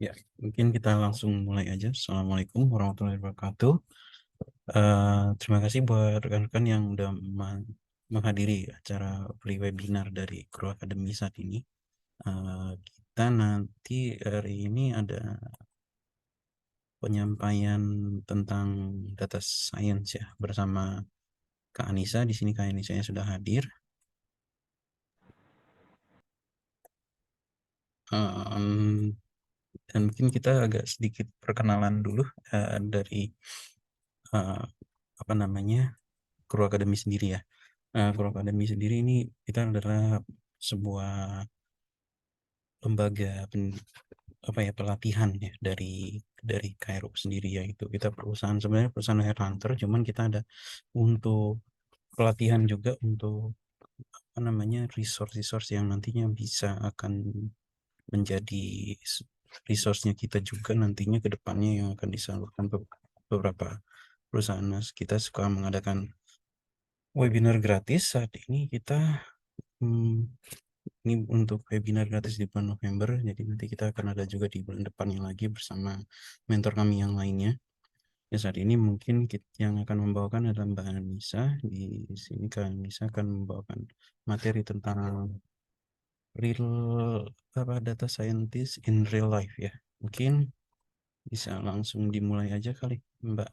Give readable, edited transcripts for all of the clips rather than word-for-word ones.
Ya, mungkin kita langsung mulai aja. Assalamualaikum warahmatullahi wabarakatuh. Terima kasih buat rekan-rekan yang udah menghadiri acara free webinar dari Grow Academy saat ini. Kita nanti hari ini ada penyampaian tentang data science ya bersama Kak Anissa. Di sini Kak Anissa sudah hadir. Dan mungkin kita agak sedikit perkenalan dulu dari apa namanya Grow Academy sendiri ya. Grow Academy sendiri ini kita adalah sebuah lembaga pelatihan ya dari Cairo sendiri, yaitu kita sebenarnya perusahaan headhunter, cuman kita ada untuk pelatihan juga untuk apa namanya resource yang nantinya bisa akan menjadi resource-nya kita juga nantinya ke depannya yang akan disalurkan ke beberapa perusahaan. Nah, kita suka mengadakan webinar gratis. Saat ini kita ini untuk webinar gratis di bulan November, jadi nanti kita akan ada juga di bulan depannya lagi bersama mentor kami yang lainnya. Ya, saat ini mungkin yang akan membawakan adalah Mbak Anissa. Di sini Kak Anissa akan membawakan materi tentang data scientist in real life ya. Mungkin bisa langsung dimulai aja kali Mbak.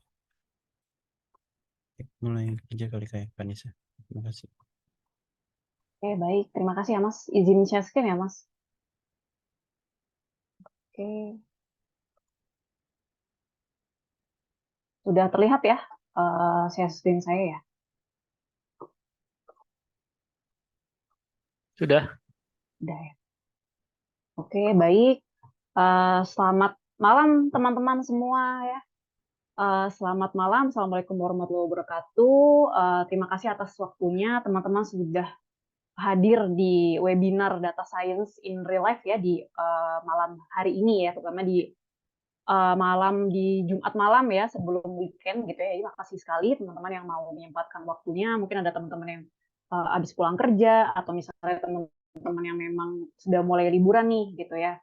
Mulai aja kali kayak Kak Anissa. Terima kasih. Oke, baik. Terima kasih ya, Mas. Izin share screen ya, Mas. Oke. Sudah terlihat ya share screen saya ya? Sudah. Sudah ya. Oke, baik. Selamat malam teman-teman semua ya. Selamat malam. Assalamualaikum warahmatullahi wabarakatuh. Terima kasih atas waktunya. Teman-teman sudah hadir di webinar Data Science in Real Life ya di malam hari ini ya, terutama di Jumat malam ya sebelum weekend gitu ya. Jadi makasih sekali teman-teman yang mau menyempatkan waktunya. Mungkin ada teman-teman yang habis pulang kerja atau misalnya teman-teman yang memang sudah mulai liburan nih gitu ya.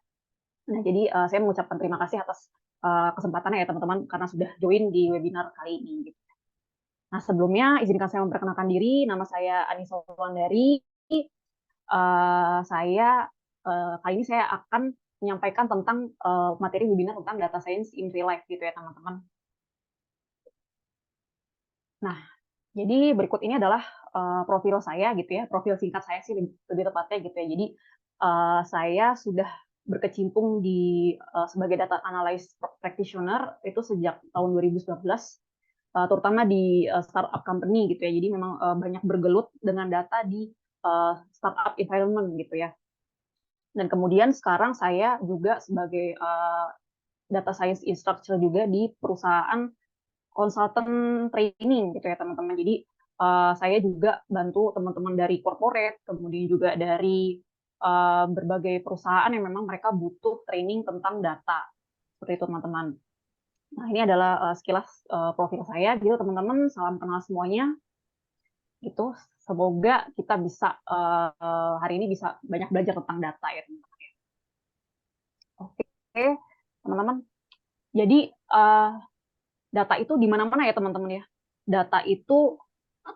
Nah, jadi saya mengucapkan terima kasih atas kesempatannya ya teman-teman karena sudah join di webinar kali ini. Gitu. Nah, sebelumnya izinkan saya memperkenalkan diri. Nama saya Anissa Wulandari. Saya kali ini saya akan menyampaikan tentang materi webinar tentang data science in real life gitu ya teman-teman. Nah, jadi berikut ini adalah profil saya gitu ya, profil singkat saya sih lebih tepatnya gitu ya. Jadi saya sudah berkecimpung di sebagai data analyst practitioner itu sejak tahun 2019, terutama di startup company gitu ya. Jadi memang banyak bergelut dengan data di startup environment gitu ya. Dan kemudian sekarang saya juga sebagai data science instructor juga di perusahaan konsultan training gitu ya teman-teman. Jadi saya juga bantu teman-teman dari corporate, kemudian juga dari berbagai perusahaan yang memang mereka butuh training tentang data. Seperti itu teman-teman. Nah, ini adalah sekilas profil saya gitu teman-teman. Salam kenal semuanya. Gitu. Semoga kita bisa hari ini bisa banyak belajar tentang data ya teman-teman. Oke, teman-teman. Jadi data itu di mana-mana ya teman-teman ya. Data itu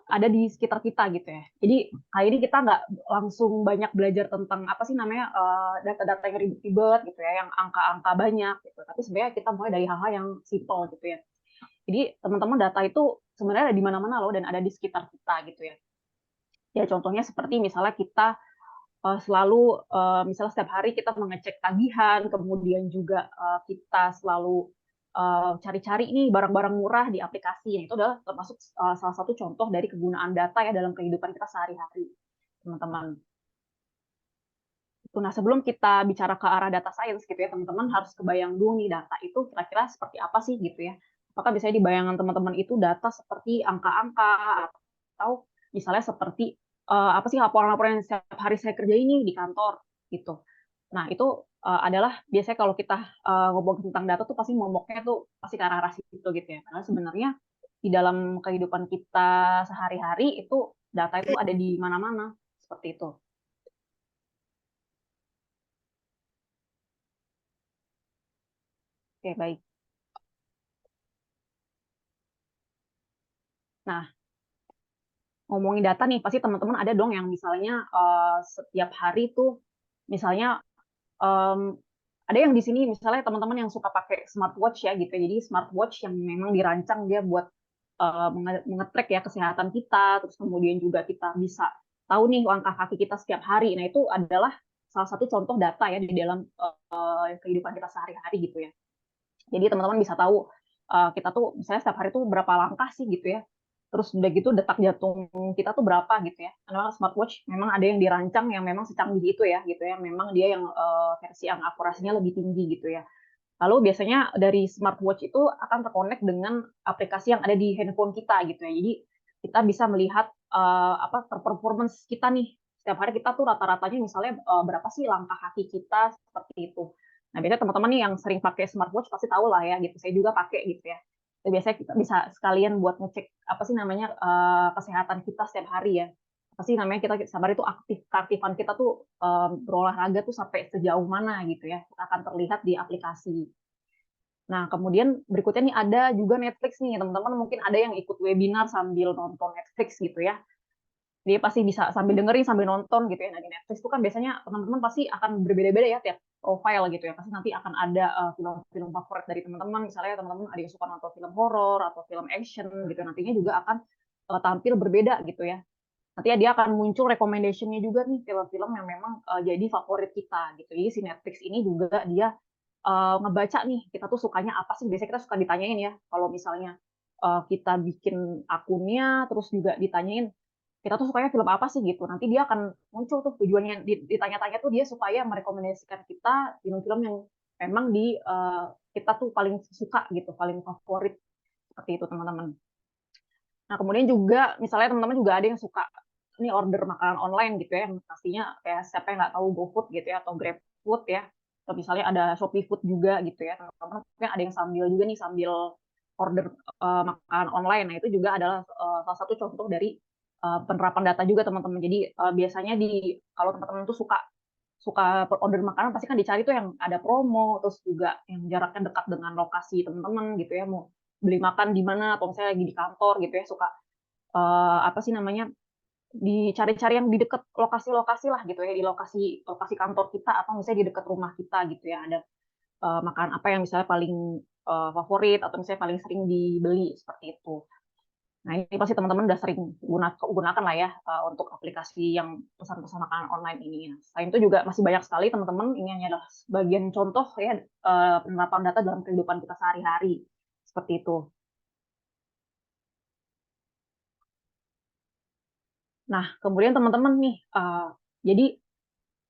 ada di sekitar kita gitu ya. Jadi kali ini kita nggak langsung banyak belajar tentang apa sih namanya data-data yang ribet-ribet gitu ya, yang angka-angka banyak gitu. Tapi sebenarnya kita mulai dari hal-hal yang simple gitu ya. Jadi teman-teman data itu sebenarnya ada di mana-mana loh dan ada di sekitar kita gitu ya. Ya contohnya seperti misalnya kita selalu misalnya setiap hari kita mengecek tagihan, kemudian juga kita selalu cari-cari nih barang-barang murah di aplikasi. Itu adalah termasuk salah satu contoh dari kegunaan data ya dalam kehidupan kita sehari-hari, teman-teman. Nah, sebelum kita bicara ke arah data science gitu ya, teman-teman harus kebayang dulu nih data itu kira-kira seperti apa sih gitu ya. Apakah biasanya di bayangan teman-teman itu data seperti angka-angka atau misalnya seperti apa sih laporan-laporan yang setiap hari saya kerjain ini di kantor gitu. Nah, itu adalah biasanya kalau kita ngomong tentang data tuh pasti momoknya tuh pasti ke arah situ gitu ya. Karena sebenarnya di dalam kehidupan kita sehari-hari itu data itu ada di mana-mana seperti itu. Oke, baik. Nah, ngomongin data nih, pasti teman-teman ada dong yang misalnya setiap hari tuh, misalnya um, ada yang di sini misalnya teman-teman yang suka pakai smartwatch ya gitu. Jadi smartwatch yang memang dirancang dia buat mengetrack ya kesehatan kita, terus kemudian juga kita bisa tahu nih langkah kaki kita setiap hari. Nah itu adalah salah satu contoh data ya di dalam kehidupan kita sehari-hari gitu ya. Jadi teman-teman bisa tahu kita tuh misalnya setiap hari tuh berapa langkah sih gitu ya. Terus udah gitu detak jantung kita tuh berapa gitu ya. Karena smartwatch memang ada yang dirancang yang memang secanggih itu ya gitu ya. Memang dia yang versi yang akurasinya lebih tinggi gitu ya. Lalu biasanya dari smartwatch itu akan terkonek dengan aplikasi yang ada di handphone kita gitu ya. Jadi kita bisa melihat apa performance kita nih. Setiap hari kita tuh rata-ratanya misalnya berapa sih langkah kaki kita seperti itu. Nah, biasanya teman-teman nih yang sering pakai smartwatch pasti tahu lah ya gitu. Saya juga pakai gitu ya. Dan biasanya kita bisa sekalian buat ngecek apa sih namanya kesehatan kita setiap hari ya. Apa sih namanya kita setiap hari itu keaktifan kita tuh berolahraga tuh sampai sejauh mana gitu ya. Akan terlihat di aplikasi. Nah, kemudian berikutnya nih ada juga Netflix nih, teman-teman mungkin ada yang ikut webinar sambil nonton Netflix gitu ya. Dia pasti bisa sambil dengerin, sambil nonton gitu ya. Nah, di Netflix itu kan biasanya teman-teman pasti akan berbeda-beda ya tiap profile gitu ya. Pasti nanti akan ada film-film favorit dari teman-teman. Misalnya teman-teman ada yang suka nonton film horor atau film action gitu. Nantinya juga akan tampil berbeda gitu ya. Nanti ya dia akan muncul recommendation-nya juga nih film-film yang memang jadi favorit kita gitu. Jadi si Netflix ini juga dia ngebaca nih kita tuh sukanya apa sih. Biasanya kita suka ditanyain ya kalau misalnya kita bikin akunnya terus juga ditanyain kita tuh sukanya film apa sih gitu. Nanti dia akan muncul tuh tujuannya ditanya-tanya tuh dia supaya merekomendasikan kita film-film yang memang kita tuh paling suka gitu, paling favorit seperti itu teman-teman. Nah, kemudian juga misalnya teman-teman juga ada yang suka ini order makanan online gitu ya, yang pastinya kayak siapa yang nggak tahu GoFood gitu ya, atau GrabFood ya, atau misalnya ada Shopee Food juga gitu ya, teman-teman mungkin ada yang sambil juga nih, sambil order makanan online. Nah, itu juga adalah salah satu contoh dari penerapan data juga teman-teman. Jadi biasanya kalau teman-teman tuh suka suka order makanan pasti kan dicari tuh yang ada promo, terus juga yang jaraknya dekat dengan lokasi teman-teman gitu ya, mau beli makan di mana atau misalnya lagi di kantor gitu ya, suka apa sih namanya dicari-cari yang di dekat lokasi-lokasi lah gitu ya, di lokasi lokasi kantor kita atau misalnya di dekat rumah kita gitu ya, ada makanan apa yang misalnya paling favorit atau misalnya paling sering dibeli seperti itu. Nah, ini pasti teman-teman udah sering gunakan lah ya untuk aplikasi yang pesan-pesan makanan online ini. Nah, selain itu juga masih banyak sekali teman-teman, ini hanya adalah sebagian contoh ya penerapan data dalam kehidupan kita sehari-hari. Seperti itu. Nah, kemudian teman-teman nih, jadi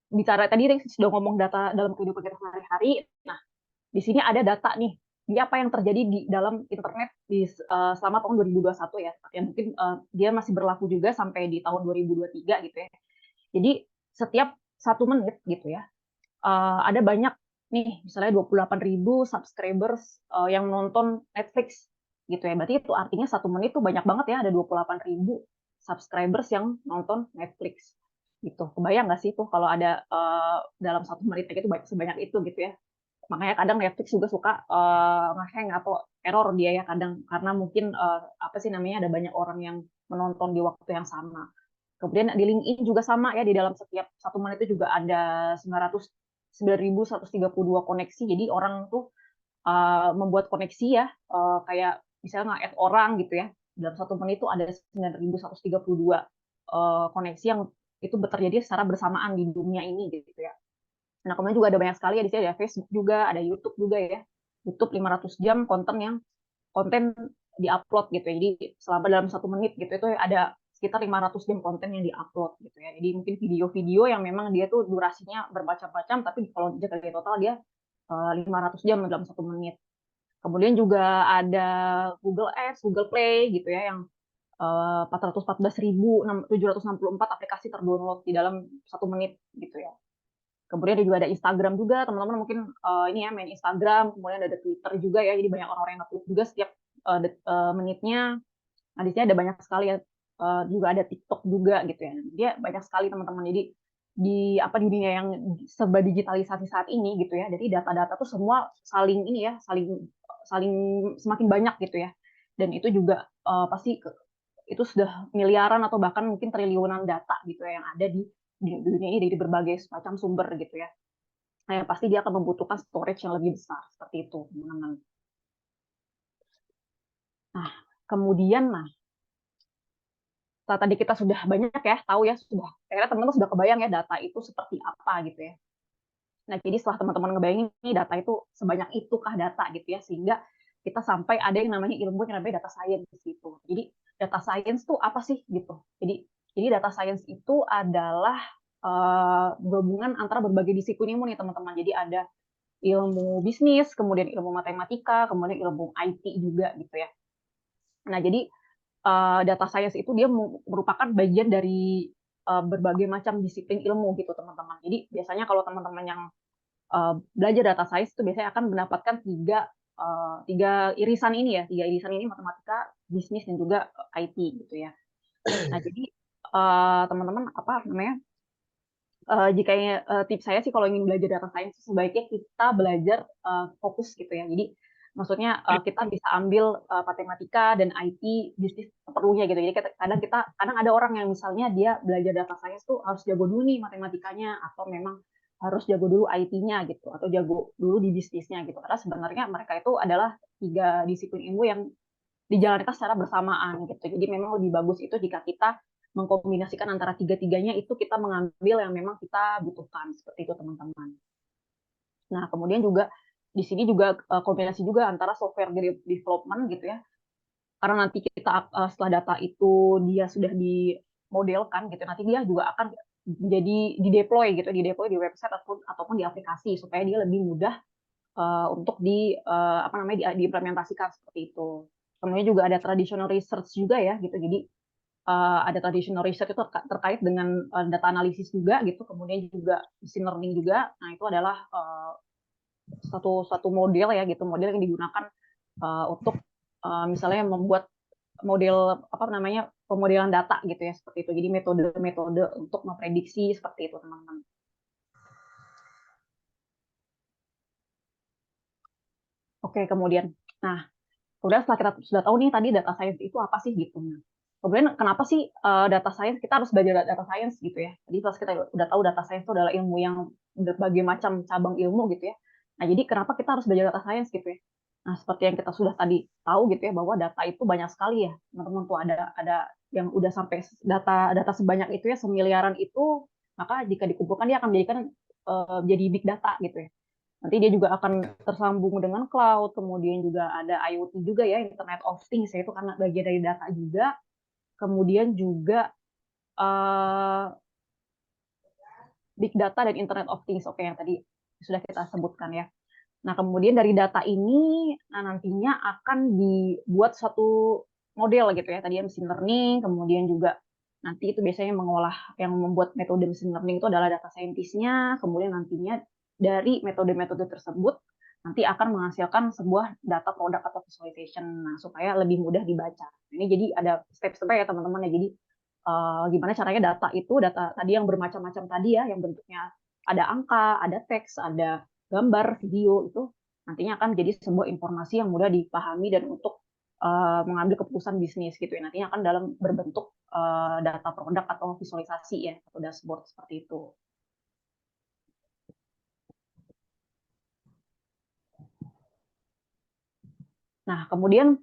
bicara tadi sudah ngomong data dalam kehidupan kita sehari-hari. Nah, di sini ada data nih. Ini apa yang terjadi di dalam internet selama tahun 2021 ya. Yang mungkin dia masih berlaku juga sampai di tahun 2023 gitu ya. Jadi setiap 1 menit gitu ya, ada banyak nih, misalnya 28.000 subscribers yang nonton Netflix gitu ya. Berarti itu artinya 1 menit tuh banyak banget ya, ada 28.000 subscribers yang nonton Netflix gitu. Kebayang nggak sih tuh kalau ada dalam 1 menit kayak gitu sebanyak itu gitu ya. Makanya kadang Netflix juga suka ngehang atau error dia ya kadang karena mungkin apa sih namanya ada banyak orang yang menonton di waktu yang sama. Kemudian di LinkedIn juga sama ya, di dalam setiap 1 menit itu juga ada 9.132 koneksi. Jadi orang tuh membuat koneksi ya, kayak misalnya nge-add orang gitu ya. Dalam 1 menit itu ada 9.132 koneksi yang itu terjadi secara bersamaan di dunia ini gitu ya. Nah, kemudian juga ada banyak sekali ya di sini, ada Facebook juga, ada YouTube juga ya. YouTube 500 jam konten diupload gitu ya. Jadi selama dalam 1 menit gitu itu ada sekitar 500 jam konten yang diupload gitu ya. Jadi mungkin video-video yang memang dia tuh durasinya bermacam-macam, tapi kalau dikali total dia 500 jam dalam 1 menit. Kemudian juga ada Google Ads, Google Play gitu ya, yang 414.764 aplikasi terdownload di dalam 1 menit gitu ya. Kemudian juga ada Instagram juga, teman-teman mungkin ini ya main Instagram, kemudian ada Twitter juga ya, jadi banyak orang-orang yang nge-tweet juga setiap menitnya. Nah, di sini ada banyak sekali ya, juga ada TikTok juga gitu ya. Dia banyak sekali teman-teman. Jadi di dunia yang serba digitalisasi saat ini gitu ya. Jadi data-data tuh semua saling ini ya, saling saling semakin banyak gitu ya. Dan itu juga pasti itu sudah miliaran atau bahkan mungkin triliunan data gitu ya yang ada di dunia ini dari berbagai macam sumber gitu ya. Nah, yang pasti dia akan membutuhkan storage yang lebih besar seperti itu, teman-teman. Nah, kemudian setelah tadi kita sudah banyak ya tahu ya, sudah kayaknya teman-teman sudah kebayang ya data itu seperti apa gitu ya. Nah, jadi setelah teman-teman ngebayangin nih data itu sebanyak itu kah data gitu ya, sehingga kita sampai ada yang namanya ilmu yang namanya data science gitu. Jadi data science itu apa sih gitu. Jadi data science itu adalah gabungan antara berbagai disiplin ilmu nih teman-teman. Jadi ada ilmu bisnis, kemudian ilmu matematika, kemudian ilmu IT juga gitu ya. Nah, jadi data science itu dia merupakan bagian dari berbagai macam disiplin ilmu gitu teman-teman. Jadi biasanya kalau teman-teman yang belajar data science itu biasanya akan mendapatkan tiga irisan ini ya, tiga irisan ini matematika, bisnis dan juga IT gitu ya. Nah jadi teman-teman apa namanya? Jika tips saya sih kalau ingin belajar data science sebaiknya kita belajar fokus gitu ya. Jadi maksudnya kita bisa ambil matematika dan IT bisnis perlunya gitu. Jadi kadang ada orang yang misalnya dia belajar data science tuh harus jago dulu nih matematikanya atau memang harus jago dulu IT-nya gitu atau jago dulu di bisnisnya gitu. Karena sebenarnya mereka itu adalah tiga disiplin ilmu yang dijalankan secara bersamaan gitu. Jadi memang lebih bagus itu jika kita mengkombinasikan antara tiga-tiganya itu kita mengambil yang memang kita butuhkan seperti itu teman-teman. Nah kemudian juga di sini juga kombinasi juga antara software development gitu ya. Karena nanti kita setelah data itu dia sudah dimodelkan gitu, nanti dia juga akan menjadi di deploy di website ataupun di aplikasi supaya dia lebih mudah untuk apa namanya diimplementasikan seperti itu. Kemudian juga ada traditional research juga ya gitu. Jadi ada traditional research itu terkait dengan data analisis juga gitu. Kemudian juga machine learning juga. Nah itu adalah satu model ya gitu, model yang digunakan untuk misalnya membuat model apa namanya pemodelan data gitu ya seperti itu. Jadi metode-metode untuk memprediksi seperti itu teman-teman. Oke kemudian, nah kemudian setelah kita sudah tahu nih tadi data science itu apa sih gitu. Nah, kemudian kenapa sih data science kita harus belajar data science gitu ya. Jadi pas kita udah tahu data science itu adalah ilmu yang berbagai macam cabang ilmu gitu ya. Nah, jadi kenapa kita harus belajar data science gitu ya. Nah, seperti yang kita sudah tadi tahu gitu ya bahwa data itu banyak sekali ya. Teman-teman tuh ada yang udah sampai data sebanyak itu ya, semiliaran itu, maka jika dikumpulkan dia akan menjadikan jadi big data gitu ya. Nanti dia juga akan tersambung dengan cloud, kemudian juga ada IoT juga ya, Internet of Things ya, itu karena bagian dari data juga. Kemudian juga big data dan Internet of Things, oke yang tadi sudah kita sebutkan ya. Nah kemudian dari data ini nantinya akan dibuat suatu model gitu ya, tadi ya machine learning, kemudian juga nanti itu biasanya yang membuat metode machine learning itu adalah data scientist-nya, kemudian nantinya dari metode-metode tersebut nanti akan menghasilkan sebuah data produk atau visualization, nah, supaya lebih mudah dibaca. Ini jadi ada step-step ya teman-teman ya. Jadi gimana caranya data tadi yang bermacam-macam tadi ya, yang bentuknya ada angka, ada teks, ada gambar, video itu nantinya akan menjadi sebuah informasi yang mudah dipahami dan untuk mengambil keputusan bisnis gitu ya. Nantinya akan dalam berbentuk data produk atau visualisasi ya atau dashboard seperti itu. Nah, kemudian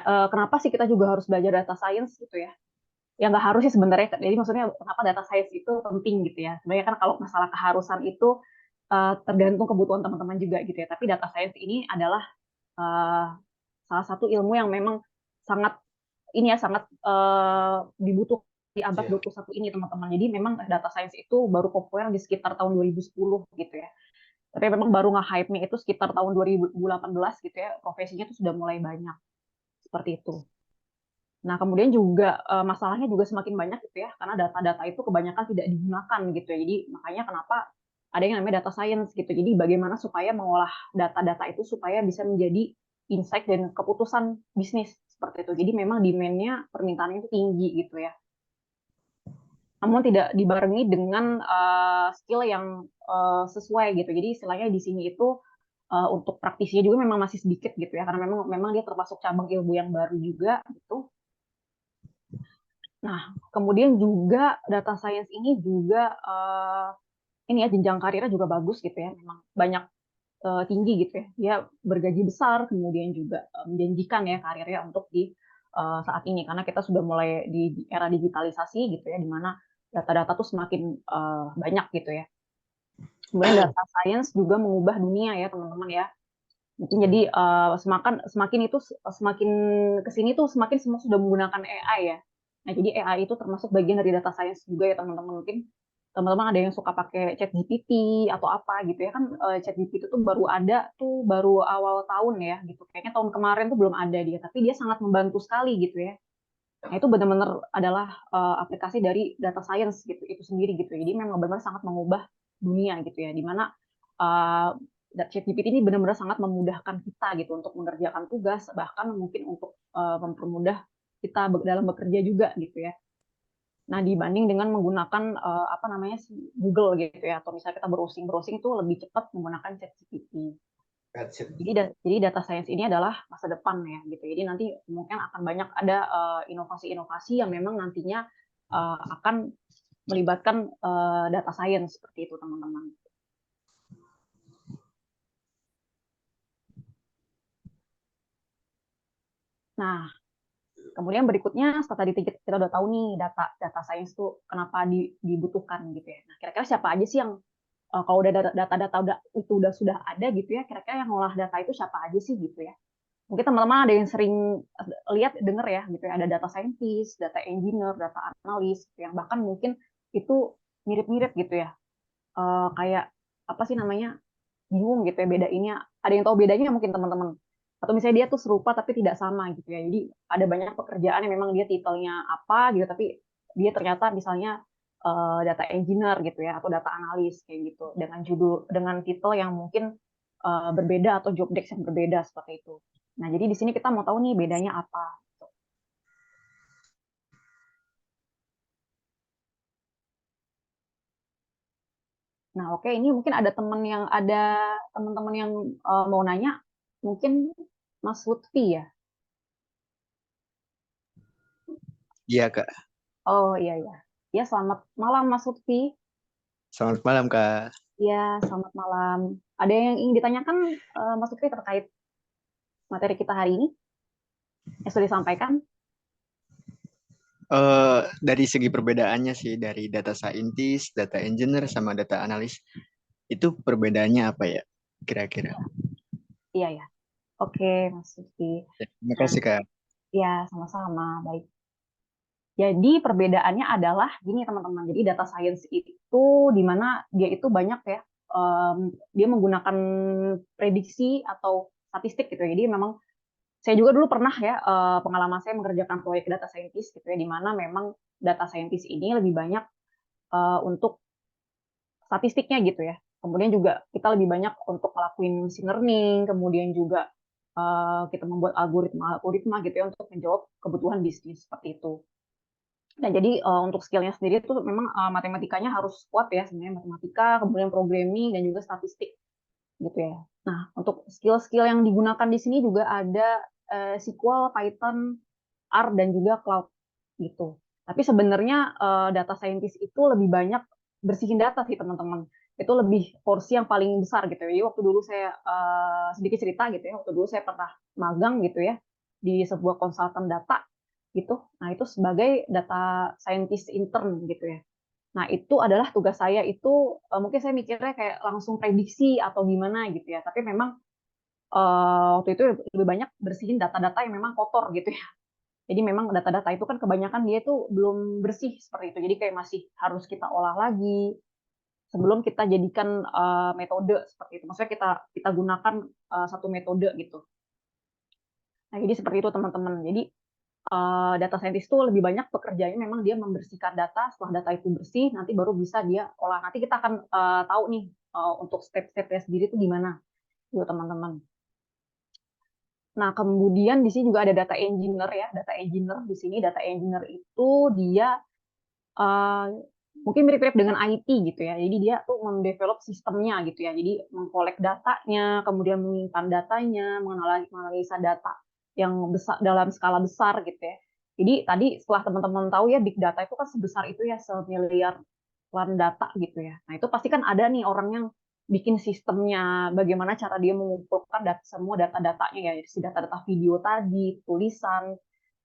kenapa sih kita juga harus belajar data science gitu ya? Ya nggak harus sih sebenarnya. Jadi maksudnya kenapa data science itu penting gitu ya? Sebenarnya kan kalau masalah keharusan itu tergantung kebutuhan teman-teman juga gitu ya. Tapi data science ini adalah uh, salah satu ilmu yang memang sangat ini ya sangat dibutuhkan di abad 21 ini teman-teman. Jadi memang data science itu baru populer di sekitar tahun 2010 gitu ya. Tapi memang baru nge-hype-nya itu sekitar tahun 2018 gitu ya. Profesinya itu sudah mulai banyak seperti itu. Nah, kemudian juga masalahnya juga semakin banyak gitu ya, karena data-data itu kebanyakan tidak digunakan gitu ya. Jadi makanya kenapa ada yang namanya data science gitu. Jadi bagaimana supaya mengolah data-data itu supaya bisa menjadi insight dan keputusan bisnis seperti itu. Jadi memang demand-nya permintaannya itu tinggi gitu ya. namun tidak dibarengi dengan skill yang sesuai gitu. Jadi istilahnya di sini itu untuk praktisinya juga memang masih sedikit gitu ya, karena memang dia termasuk cabang ilmu yang baru juga gitu. Nah, kemudian juga data science ini juga ini ya jenjang karirnya juga bagus gitu ya, memang banyak tinggi gitu ya. Dia bergaji besar, kemudian juga menjanjikan ya karirnya untuk di saat ini karena kita sudah mulai di era digitalisasi gitu ya, di mana data-data tuh semakin banyak gitu ya. Kemudian data science juga mengubah dunia ya teman-teman ya. Mungkin jadi semakin itu semakin kesini tuh semakin semua sudah menggunakan AI ya. Nah jadi AI itu termasuk bagian dari data science juga ya teman-teman. Mungkin teman-teman ada yang suka pakai ChatGPT atau apa gitu ya kan, ChatGPT tuh baru ada tuh baru awal tahun ya gitu. Kayaknya tahun kemarin tuh belum ada dia, tapi dia sangat membantu sekali gitu ya. Nah itu benar-benar adalah aplikasi dari data science gitu itu sendiri gitu. Jadi memang benar-benar sangat mengubah dunia gitu ya. Dimana uh, ChatGPT ini benar-benar sangat memudahkan kita gitu untuk mengerjakan tugas, bahkan mungkin untuk mempermudah kita dalam bekerja juga gitu ya. Nah, dibanding dengan menggunakan apa namanya sih Google gitu ya, atau misalnya kita browsing-browsing itu lebih cepat menggunakan ChatGPT. Jadi data science ini adalah masa depan ya gitu. Jadi nanti mungkin akan banyak ada inovasi-inovasi yang memang nantinya akan melibatkan data science seperti itu teman-teman. Nah, kemudian berikutnya setelah tadi kita udah tahu nih data science tuh kenapa dibutuhkan gitu ya. Nah, kira-kira siapa aja sih yang kalau udah data-data itu sudah ada gitu ya, kira-kira yang ngolah data itu siapa aja sih gitu ya. Mungkin teman-teman ada yang sering lihat denger ya gitu ya, ada data scientist, data engineer, data analis gitu, yang bahkan mungkin itu mirip-mirip gitu ya. Kayak apa sih namanya? Bingung gitu ya bedainnya. Ada yang tahu bedanya mungkin teman-teman. Atau misalnya dia tuh serupa tapi tidak sama gitu ya. Jadi ada banyak pekerjaan yang memang dia titelnya apa gitu, tapi dia ternyata misalnya data engineer gitu ya, atau data analis kayak gitu, dengan judul, dengan titel yang mungkin berbeda atau job desk yang berbeda seperti itu. Nah, jadi di sini kita mau tahu nih bedanya apa. Nah, oke, ini mungkin ada teman-teman yang mau nanya, mungkin Mas Lutfi ya. Iya, Kak. Oh iya iya. Ya, selamat malam Mas Lutfi. Selamat malam, Kak. Ya, selamat malam. Ada yang ingin ditanyakan Mas Lutfi terkait materi kita hari ini yang sudah disampaikan? Dari segi perbedaannya sih, dari data scientist, data engineer, sama data analis, itu perbedaannya apa ya, kira-kira? Iya ya. Oke, Mas Lutfi. Ya, terima Nah, kasih, Kak. ya sama-sama. Baik. Jadi perbedaannya adalah gini teman-teman. Jadi data science itu di mana dia itu banyak ya, dia menggunakan prediksi atau statistik gitu ya. Jadi memang saya juga dulu pernah ya pengalaman saya mengerjakan proyek data scientist gitu ya, di mana memang data scientist ini lebih banyak untuk statistiknya gitu ya. Kemudian juga kita lebih banyak untuk ngelakuin machine learning, kemudian juga kita membuat algoritma gitu ya untuk menjawab kebutuhan bisnis seperti itu. Nah, jadi untuk skillnya sendiri itu memang matematikanya harus kuat ya, sebenarnya matematika, kemudian programming dan juga statistik gitu ya. Nah, untuk skill-skill yang digunakan di sini juga ada SQL, Python, R dan juga cloud gitu. Tapi sebenarnya data scientist itu lebih banyak bersihin data sih teman-teman. Itu lebih porsi yang paling besar gitu ya. Jadi waktu dulu saya sedikit cerita gitu ya. Waktu dulu saya pernah magang gitu ya di sebuah konsultan data gitu. Nah, itu sebagai data scientist intern gitu ya. Nah, itu adalah tugas saya itu mungkin saya mikirnya kayak langsung prediksi atau gimana gitu ya. Tapi memang waktu itu lebih banyak bersihin data-data yang memang kotor gitu ya. Jadi memang data-data itu kan kebanyakan dia itu belum bersih seperti itu. Jadi kayak masih harus kita olah lagi sebelum kita jadikan metode seperti itu. Maksudnya kita gunakan satu metode gitu. Nah, jadi seperti itu teman-teman. Jadi data scientist itu lebih banyak pekerjaannya memang dia membersihkan data. Setelah data itu bersih, nanti baru bisa dia olah. Nanti kita akan tahu nih untuk step-stepnya sendiri itu gimana, gitu teman-teman. Nah, kemudian di sini juga ada data engineer ya. Data engineer di sini, data engineer itu dia mungkin mirip-mirip dengan IT gitu ya. Jadi dia tuh mendevelop sistemnya gitu ya. Jadi mengkolek datanya, kemudian menyimpan datanya, menganalisa data yang besar dalam skala besar gitu ya. Jadi tadi setelah teman-teman tahu ya big data itu kan sebesar itu ya, semiliaran data gitu ya. Nah itu pasti kan ada nih orang yang bikin sistemnya, bagaimana cara dia mengumpulkan semua data-datanya ya, si data-data video tadi, tulisan,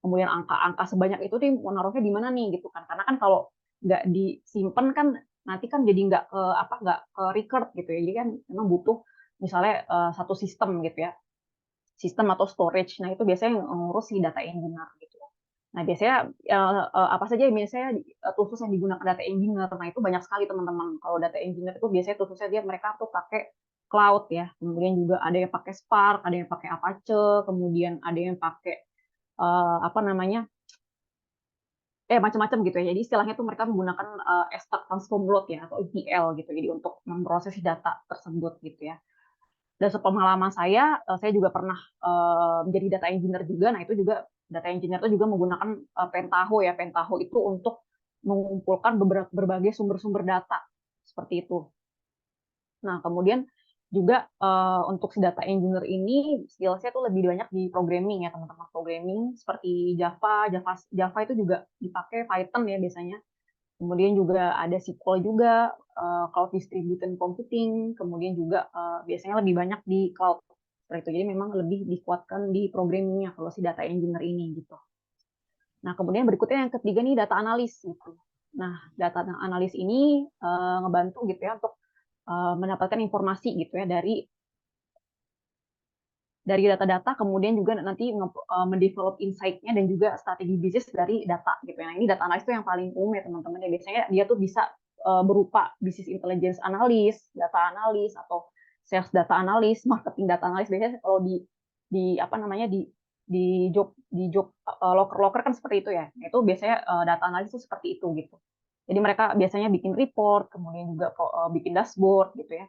kemudian angka-angka sebanyak itu nih mau naruhnya di mana nih gitu kan. Karena kan kalau nggak disimpan kan nanti kan jadi nggak ke record gitu ya. Jadi kan memang butuh misalnya satu sistem gitu ya, sistem atau storage. Nah itu biasanya yang ngurus si data engineer gitu. Nah biasanya apa saja yang biasanya tools yang digunakan data engineer. Nah itu banyak sekali teman-teman. Kalau data engineer itu biasanya toolsnya dia mereka tuh pakai cloud ya. Kemudian juga ada yang pakai Spark, ada yang pakai Apache, kemudian ada yang pakai apa namanya macam-macam gitu ya. Jadi istilahnya tuh mereka menggunakan extract transform load ya atau ETL gitu. Jadi untuk memproses data tersebut gitu ya. Dan sepengalaman saya juga pernah menjadi data engineer juga. Nah itu juga data engineer itu juga menggunakan Pentaho ya. Pentaho itu untuk mengumpulkan berbagai sumber-sumber data seperti itu. Nah kemudian juga untuk si data engineer ini skillsnya tuh lebih banyak di programming ya teman-teman, programming seperti Java itu juga dipakai, Python ya biasanya. Kemudian juga ada SQL juga, cloud distributed computing, kemudian juga biasanya lebih banyak di cloud seperti itu. Jadi memang lebih dikuatkan di programmingnya kalau si data engineer ini gitu. Nah kemudian berikutnya yang ketiga nih data analis gitu. Nah data analis ini ngebantu gitu ya untuk mendapatkan informasi gitu ya dari data-data, kemudian juga nanti mendevelop insight-nya dan juga strategi bisnis dari data gitu ya. Nah, ini data analis itu yang paling umum ya teman-teman ya. Biasanya dia tuh bisa berupa business intelligence analis, data analis atau sales data analis, marketing data analis. Biasanya kalau di apa namanya di job loker kan seperti itu ya. Nah, itu biasanya data analis itu seperti itu gitu. Jadi mereka biasanya bikin report, kemudian juga bikin dashboard gitu ya.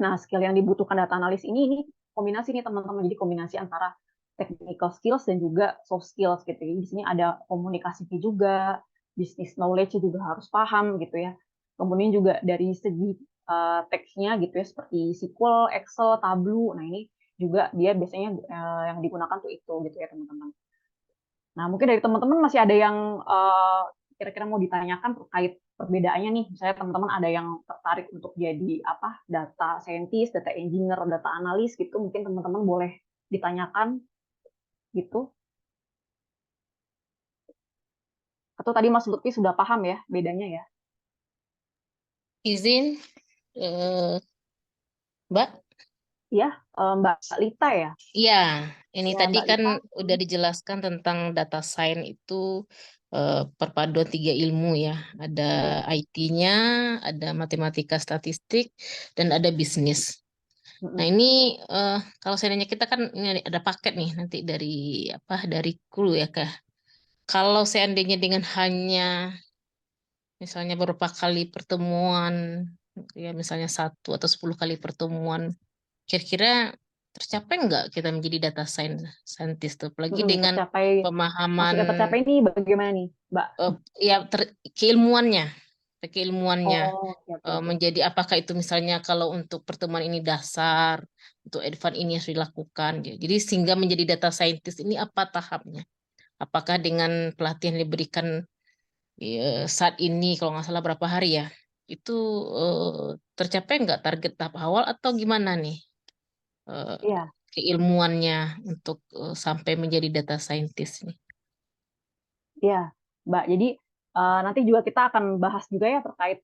Nah, skill yang dibutuhkan data analis ini kombinasi nih teman-teman. Jadi kombinasi antara technical skills dan juga soft skills gitu. Jadi di sini ada komunikasinya juga, business knowledge juga harus paham gitu ya. Kemudian juga dari segi teksnya gitu ya seperti SQL, Excel, Tableau. Nah, ini juga dia biasanya yang digunakan tuh itu gitu ya teman-teman. Nah, mungkin dari teman-teman masih ada yang kira-kira mau ditanyakan terkait perbedaannya nih. Misalnya teman-teman ada yang tertarik untuk jadi apa? Data scientist, data engineer, data analis gitu. Mungkin teman-teman boleh ditanyakan gitu. Atau tadi Mas Lutfi sudah paham ya bedanya ya? Izin, Mbak? Iya, Mbak Lita ya? Iya, ini Ya, tadi Mbak kan Lita. udah dijelaskan tentang data science itu perpaduan 3 ilmu ya. Ada IT-nya, ada matematika statistik, dan ada bisnis. Nah ini kalau seandainya kita kan ini ada paket nih nanti dari apa dari Kru ya Kak. Kalau seandainya dengan hanya misalnya beberapa kali pertemuan, ya misalnya 1 atau 10 kali pertemuan, kira-kira tercapai nggak kita menjadi data scientist tuh? Apalagi dengan Tercapai, pemahaman maksudnya tercapai ini bagaimana nih, Mbak? ya keilmuannya, keilmuannya Oh, oke, oke, oke. menjadi apakah itu misalnya kalau untuk pertemuan ini dasar, untuk advance ini harus dilakukan. Jadi sehingga menjadi data scientist ini apa tahapnya? Apakah dengan pelatihan yang diberikan saat ini kalau nggak salah berapa hari ya, itu tercapai nggak target tahap awal atau gimana nih Iya. keilmuannya untuk sampai menjadi data scientist nih? Iya, Mbak. Jadi nanti juga kita akan bahas juga ya terkait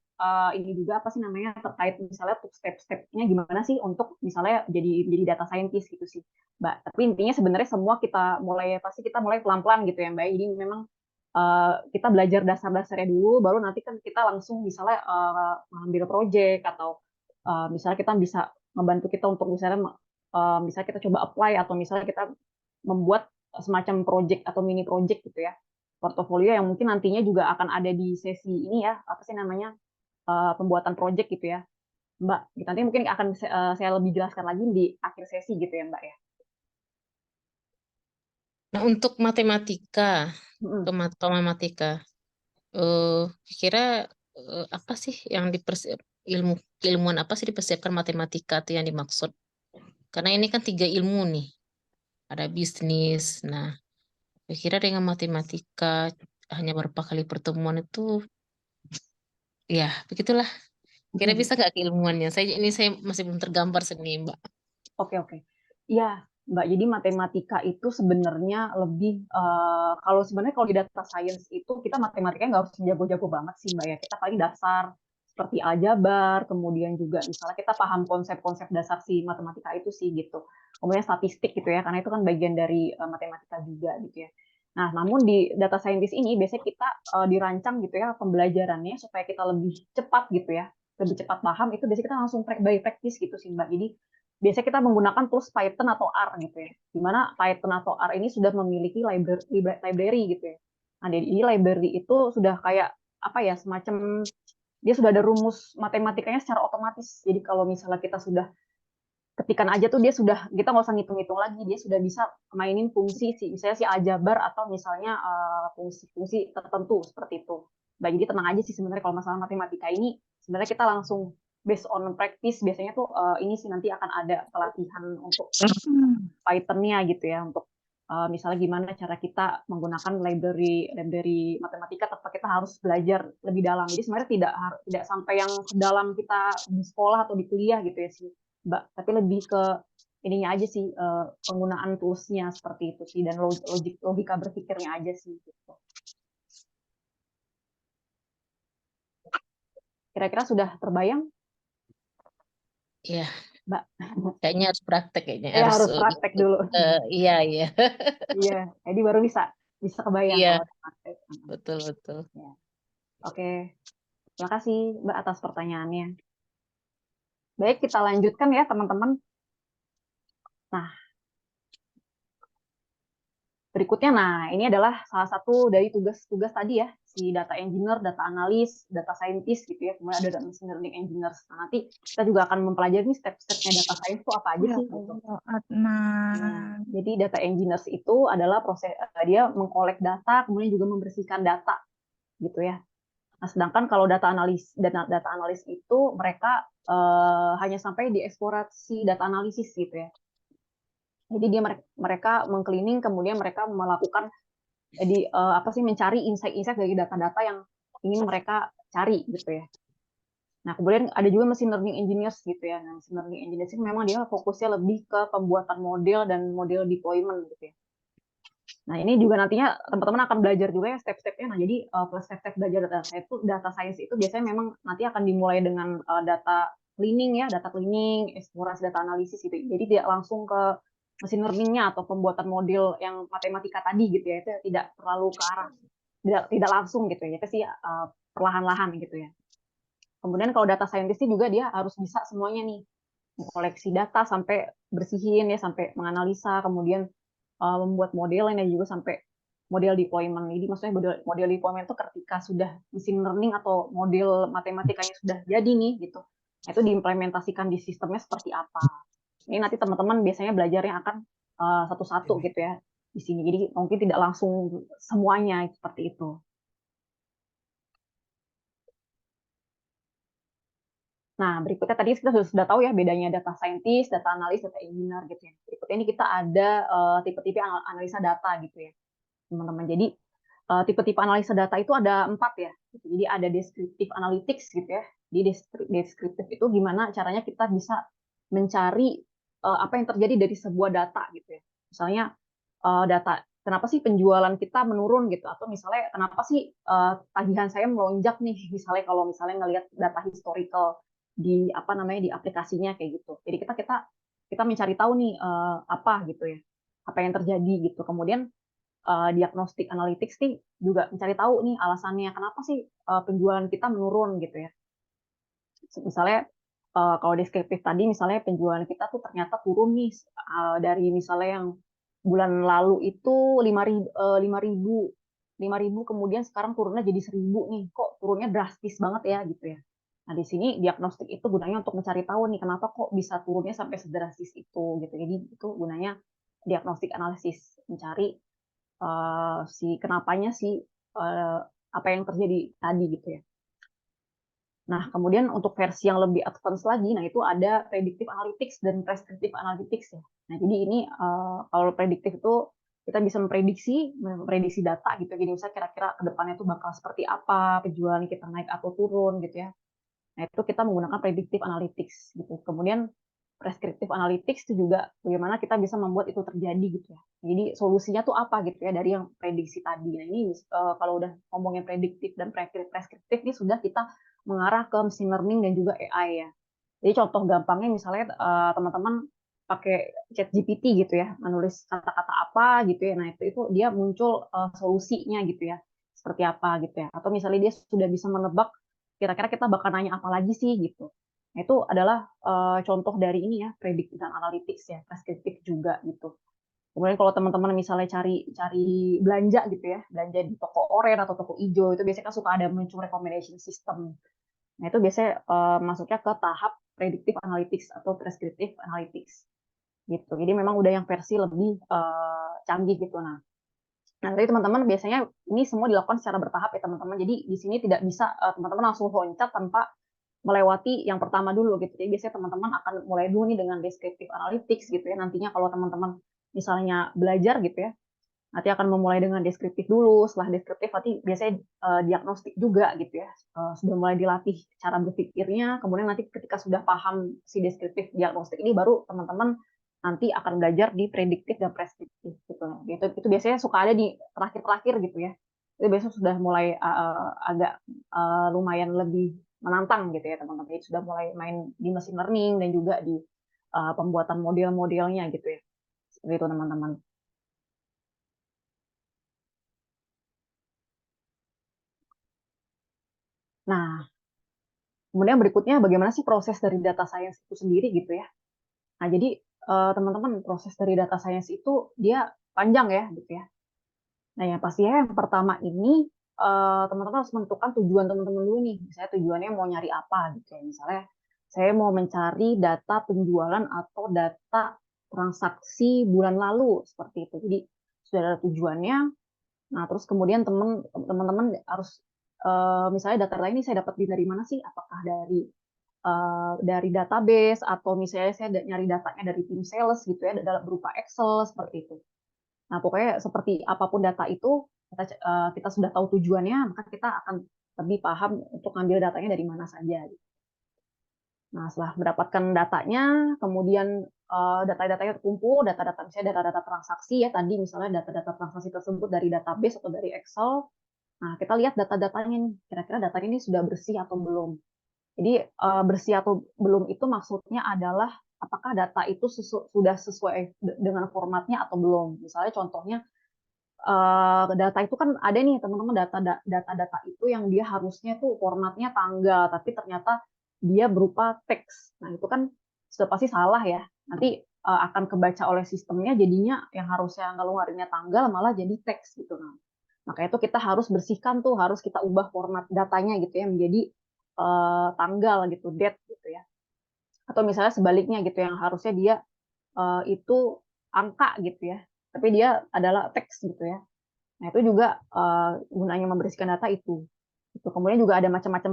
ini juga apa sih namanya terkait misalnya tuh step-stepnya gimana sih untuk misalnya jadi data scientist gitu sih, Mbak. Tapi intinya sebenarnya semua pasti kita mulai pelan-pelan gitu ya, Mbak. Jadi memang kita belajar dasar-dasarnya dulu, baru nanti kan kita langsung misalnya mengambil project atau misalnya kita bisa membantu kita untuk misalnya kita coba apply atau misalnya kita membuat semacam project atau mini project gitu ya portofolio yang mungkin nantinya juga akan ada di sesi ini ya, apa sih namanya, pembuatan project gitu ya, Mbak. Nanti mungkin akan saya lebih jelaskan lagi di akhir sesi gitu ya, Mbak ya. Nah untuk matematika, Mm-mm. matematika, kira apa sih yang ilmuwan apa sih dipersiapkan matematika tuh yang dimaksud? Karena ini kan 3 ilmu nih, ada bisnis. Nah, saya kira dengan matematika hanya beberapa kali pertemuan itu, ya begitulah. Kira bisa nggak keilmuannya? Saya masih belum tergambar seni, Mbak. Oke. Iya, Mbak. Jadi matematika itu sebenarnya lebih kalau di data science itu kita matematikanya nggak harus jago-jago banget sih, Mbak ya. Kita paling dasar seperti aljabar, kemudian juga misalnya kita paham konsep-konsep dasar si matematika itu sih gitu. Kemudian statistik gitu ya, karena itu kan bagian dari matematika juga gitu ya. Nah, namun di data scientist ini biasanya kita dirancang gitu ya pembelajarannya supaya kita lebih cepat gitu ya, lebih cepat paham itu biasanya kita langsung by practice gitu sih, Mbak. Jadi biasanya kita menggunakan tools Python atau R gitu ya. Di mana Python atau R ini sudah memiliki library gitu ya. Nah, di library itu sudah kayak apa ya, semacam dia sudah ada rumus matematikanya secara otomatis. Jadi kalau misalnya kita sudah ketikan aja tuh dia sudah, kita nggak usah ngitung-ngitung lagi, dia sudah bisa mainin fungsi sih, misalnya si aljabar atau misalnya fungsi-fungsi tertentu seperti itu. Nah, jadi tenang aja sih sebenarnya kalau masalah matematika ini sebenarnya kita langsung based on practice biasanya tuh ini sih nanti akan ada pelatihan untuk Python-nya gitu ya, untuk misalnya gimana cara kita menggunakan library matematika tanpa kita harus belajar lebih dalam. Jadi sebenarnya tidak sampai yang sedalam kita di sekolah atau di kuliah gitu ya sih, Mbak. Tapi lebih ke ininya aja sih, penggunaan tools-nya seperti itu sih, dan logika berpikirnya aja sih gitu. Kira-kira sudah terbayang, Iya, Mbak? kayaknya harus praktek kayaknya. Ya harus praktek dulu. Iya. Iya, jadi baru bisa kebayang Iya, kalau ada praktek. betul. Ya. Oke, terima kasih Mbak atas pertanyaannya. Baik, kita lanjutkan ya teman-teman. Nah, berikutnya, ini adalah salah satu dari tugas-tugas tadi ya, si data engineer, data analis, data scientist gitu ya, kemudian ada machine learning engineer. Nah, nanti kita juga akan mempelajari nih step-stepnya data science itu apa aja sih gitu. Nah, jadi data engineers itu adalah proses dia mengkolek data, kemudian juga membersihkan data gitu ya. Nah, sedangkan kalau data analis itu mereka hanya sampai di eksplorasi data analisis gitu ya. Jadi mereka mengcleaning, kemudian mereka melakukan mencari insight-insight dari data-data yang ingin mereka cari gitu ya. Nah, kemudian ada juga machine learning engineers gitu ya. Nah, machine learning engineers itu memang dia fokusnya lebih ke pembuatan model dan model deployment gitu ya. Nah, ini juga nantinya teman-teman akan belajar juga ya step-stepnya. Nah, jadi step-step belajar data science itu biasanya memang nanti akan dimulai dengan data cleaning, eksplorasi data analisis gitu. Jadi tidak langsung ke machine learning-nya atau pembuatan model yang matematika tadi gitu ya. Itu tidak terlalu ke arah tidak langsung gitu ya. Itu sih perlahan-lahan gitu ya. Kemudian kalau data scientist juga dia harus bisa semuanya nih, mengkoleksi data sampai bersihin ya, sampai menganalisa, kemudian membuat model dan juga sampai model deployment. Jadi maksudnya model deployment itu ketika sudah machine learning atau model matematikanya sudah jadi nih gitu. Nah, itu diimplementasikan di sistemnya seperti apa. Ini nanti teman-teman biasanya belajarnya akan satu-satu gitu ya di sini. Jadi mungkin tidak langsung semuanya seperti itu. Nah, berikutnya tadi kita sudah tahu ya bedanya data scientist, data analis, data engineer gitu ya. Berikutnya ini kita ada tipe-tipe analisa data gitu ya, teman-teman. Jadi tipe-tipe analisa data itu ada 4 ya. Jadi ada descriptive analytics gitu ya. Di descriptive itu gimana caranya kita bisa mencari apa yang terjadi dari sebuah data gitu ya. Misalnya data kenapa sih penjualan kita menurun gitu, atau misalnya kenapa sih tagihan saya melonjak nih, misalnya kalau misalnya ngelihat data historical di di aplikasinya kayak gitu. Jadi kita mencari tahu nih apa gitu ya, apa yang terjadi gitu. Kemudian diagnostic analytics nih juga mencari tahu nih alasannya kenapa sih penjualan kita menurun gitu ya. Misalnya kalau deskriptif tadi misalnya penjualan kita tuh ternyata turun nih dari misalnya yang bulan lalu itu 5.000 kemudian sekarang turunnya jadi 1.000 nih. Kok turunnya drastis banget ya gitu ya. Nah, di sini diagnostik itu gunanya untuk mencari tahu nih kenapa kok bisa turunnya sampai sedrastis itu gitu. Jadi itu gunanya diagnostik analisis, mencari si kenapanya sih apa yang terjadi tadi gitu ya. Nah, kemudian untuk versi yang lebih advance lagi, nah itu ada predictive analytics dan prescriptive analytics ya. Nah, jadi ini kalau prediktif itu kita bisa memprediksi data gitu. Jadi misalnya kira-kira ke depannya itu bakal seperti apa, penjualan kita naik atau turun gitu ya. Nah, itu kita menggunakan predictive analytics gitu. Kemudian prescriptive analytics itu juga bagaimana kita bisa membuat itu terjadi gitu ya. Jadi solusinya tuh apa gitu ya dari yang prediksi tadi. Nah, ini kalau udah ngomongin prediktif dan preskriptif ini sudah kita mengarah ke machine learning dan juga AI ya. Jadi contoh gampangnya misalnya teman-teman pakai ChatGPT gitu ya, menulis kata-kata apa gitu ya. Nah, itu dia muncul solusinya gitu ya. Seperti apa gitu ya. Atau misalnya dia sudah bisa menebak kira-kira kita bakal nanya apa lagi sih gitu. Nah, itu adalah contoh dari ini ya, predictive analytics ya, preskriptif juga gitu. Kemudian kalau teman-teman misalnya cari belanja gitu ya, belanja di toko oranye atau toko hijau itu biasanya kan suka ada muncul recommendation system. Nah, itu biasanya masuknya ke tahap predictive analytics atau prescriptive analytics gitu. Jadi memang udah yang versi lebih canggih gitu. Nah, tadi teman-teman biasanya ini semua dilakukan secara bertahap ya teman-teman. Jadi di sini tidak bisa teman-teman langsung loncat tanpa melewati yang pertama dulu gitu. Jadi biasanya teman-teman akan mulai dulu nih dengan descriptive analytics gitu ya. Nantinya kalau teman-teman misalnya belajar gitu ya, nanti akan memulai dengan deskriptif dulu. Setelah deskriptif nanti biasanya diagnostik juga gitu ya. Sudah mulai dilatih cara berpikirnya. Kemudian nanti ketika sudah paham si deskriptif diagnostik ini baru teman-teman nanti akan belajar di prediktif dan preskriptif gitu. Itu biasanya suka ada di terakhir-terakhir gitu ya. Itu biasanya sudah mulai agak lumayan lebih menantang gitu ya teman-teman. Jadi sudah mulai main di machine learning dan juga di pembuatan model-modelnya gitu ya. Seperti itu teman-teman. Nah, kemudian berikutnya bagaimana sih proses dari data science itu sendiri gitu ya. Nah, jadi teman-teman proses dari data science itu dia panjang ya gitu ya. Nah, yang pastinya yang pertama ini teman-teman harus menentukan tujuan teman-teman dulu nih. Misalnya tujuannya mau nyari apa gitu ya. Misalnya saya mau mencari data penjualan atau data transaksi bulan lalu seperti itu. Jadi sudah ada tujuannya. Nah, terus kemudian teman-teman harus misalnya data ini saya dapat dari mana sih? Apakah dari database atau misalnya saya nyari datanya dari tim sales gitu ya dalam berupa Excel seperti itu. Nah, pokoknya seperti apapun data itu kita sudah tahu tujuannya, maka kita akan lebih paham untuk ngambil datanya dari mana saja. Nah, setelah mendapatkan datanya, kemudian data-datanya terkumpul, data-data misalnya data-data transaksi ya tadi misalnya data-data transaksi tersebut dari database atau dari Excel. Nah, kita lihat data-datanya nih, kira-kira datanya ini sudah bersih atau belum. Jadi bersih atau belum itu maksudnya adalah apakah data itu sudah sesuai dengan formatnya atau belum. Misalnya contohnya data itu kan ada nih teman-teman data-data itu yang dia harusnya tuh formatnya tanggal, tapi ternyata dia berupa teks. Nah itu kan sudah pasti salah ya. Nanti akan kebaca oleh sistemnya jadinya yang harusnya ngeluarinnya tanggal malah jadi teks gitu. Nah, maka itu kita harus bersihkan tuh, harus kita ubah format datanya gitu ya menjadi tanggal gitu, date gitu ya. Atau misalnya sebaliknya gitu yang harusnya dia itu angka gitu ya, tapi dia adalah teks gitu ya. Nah itu juga gunanya membersihkan data itu. Itu kemudian juga ada macam-macam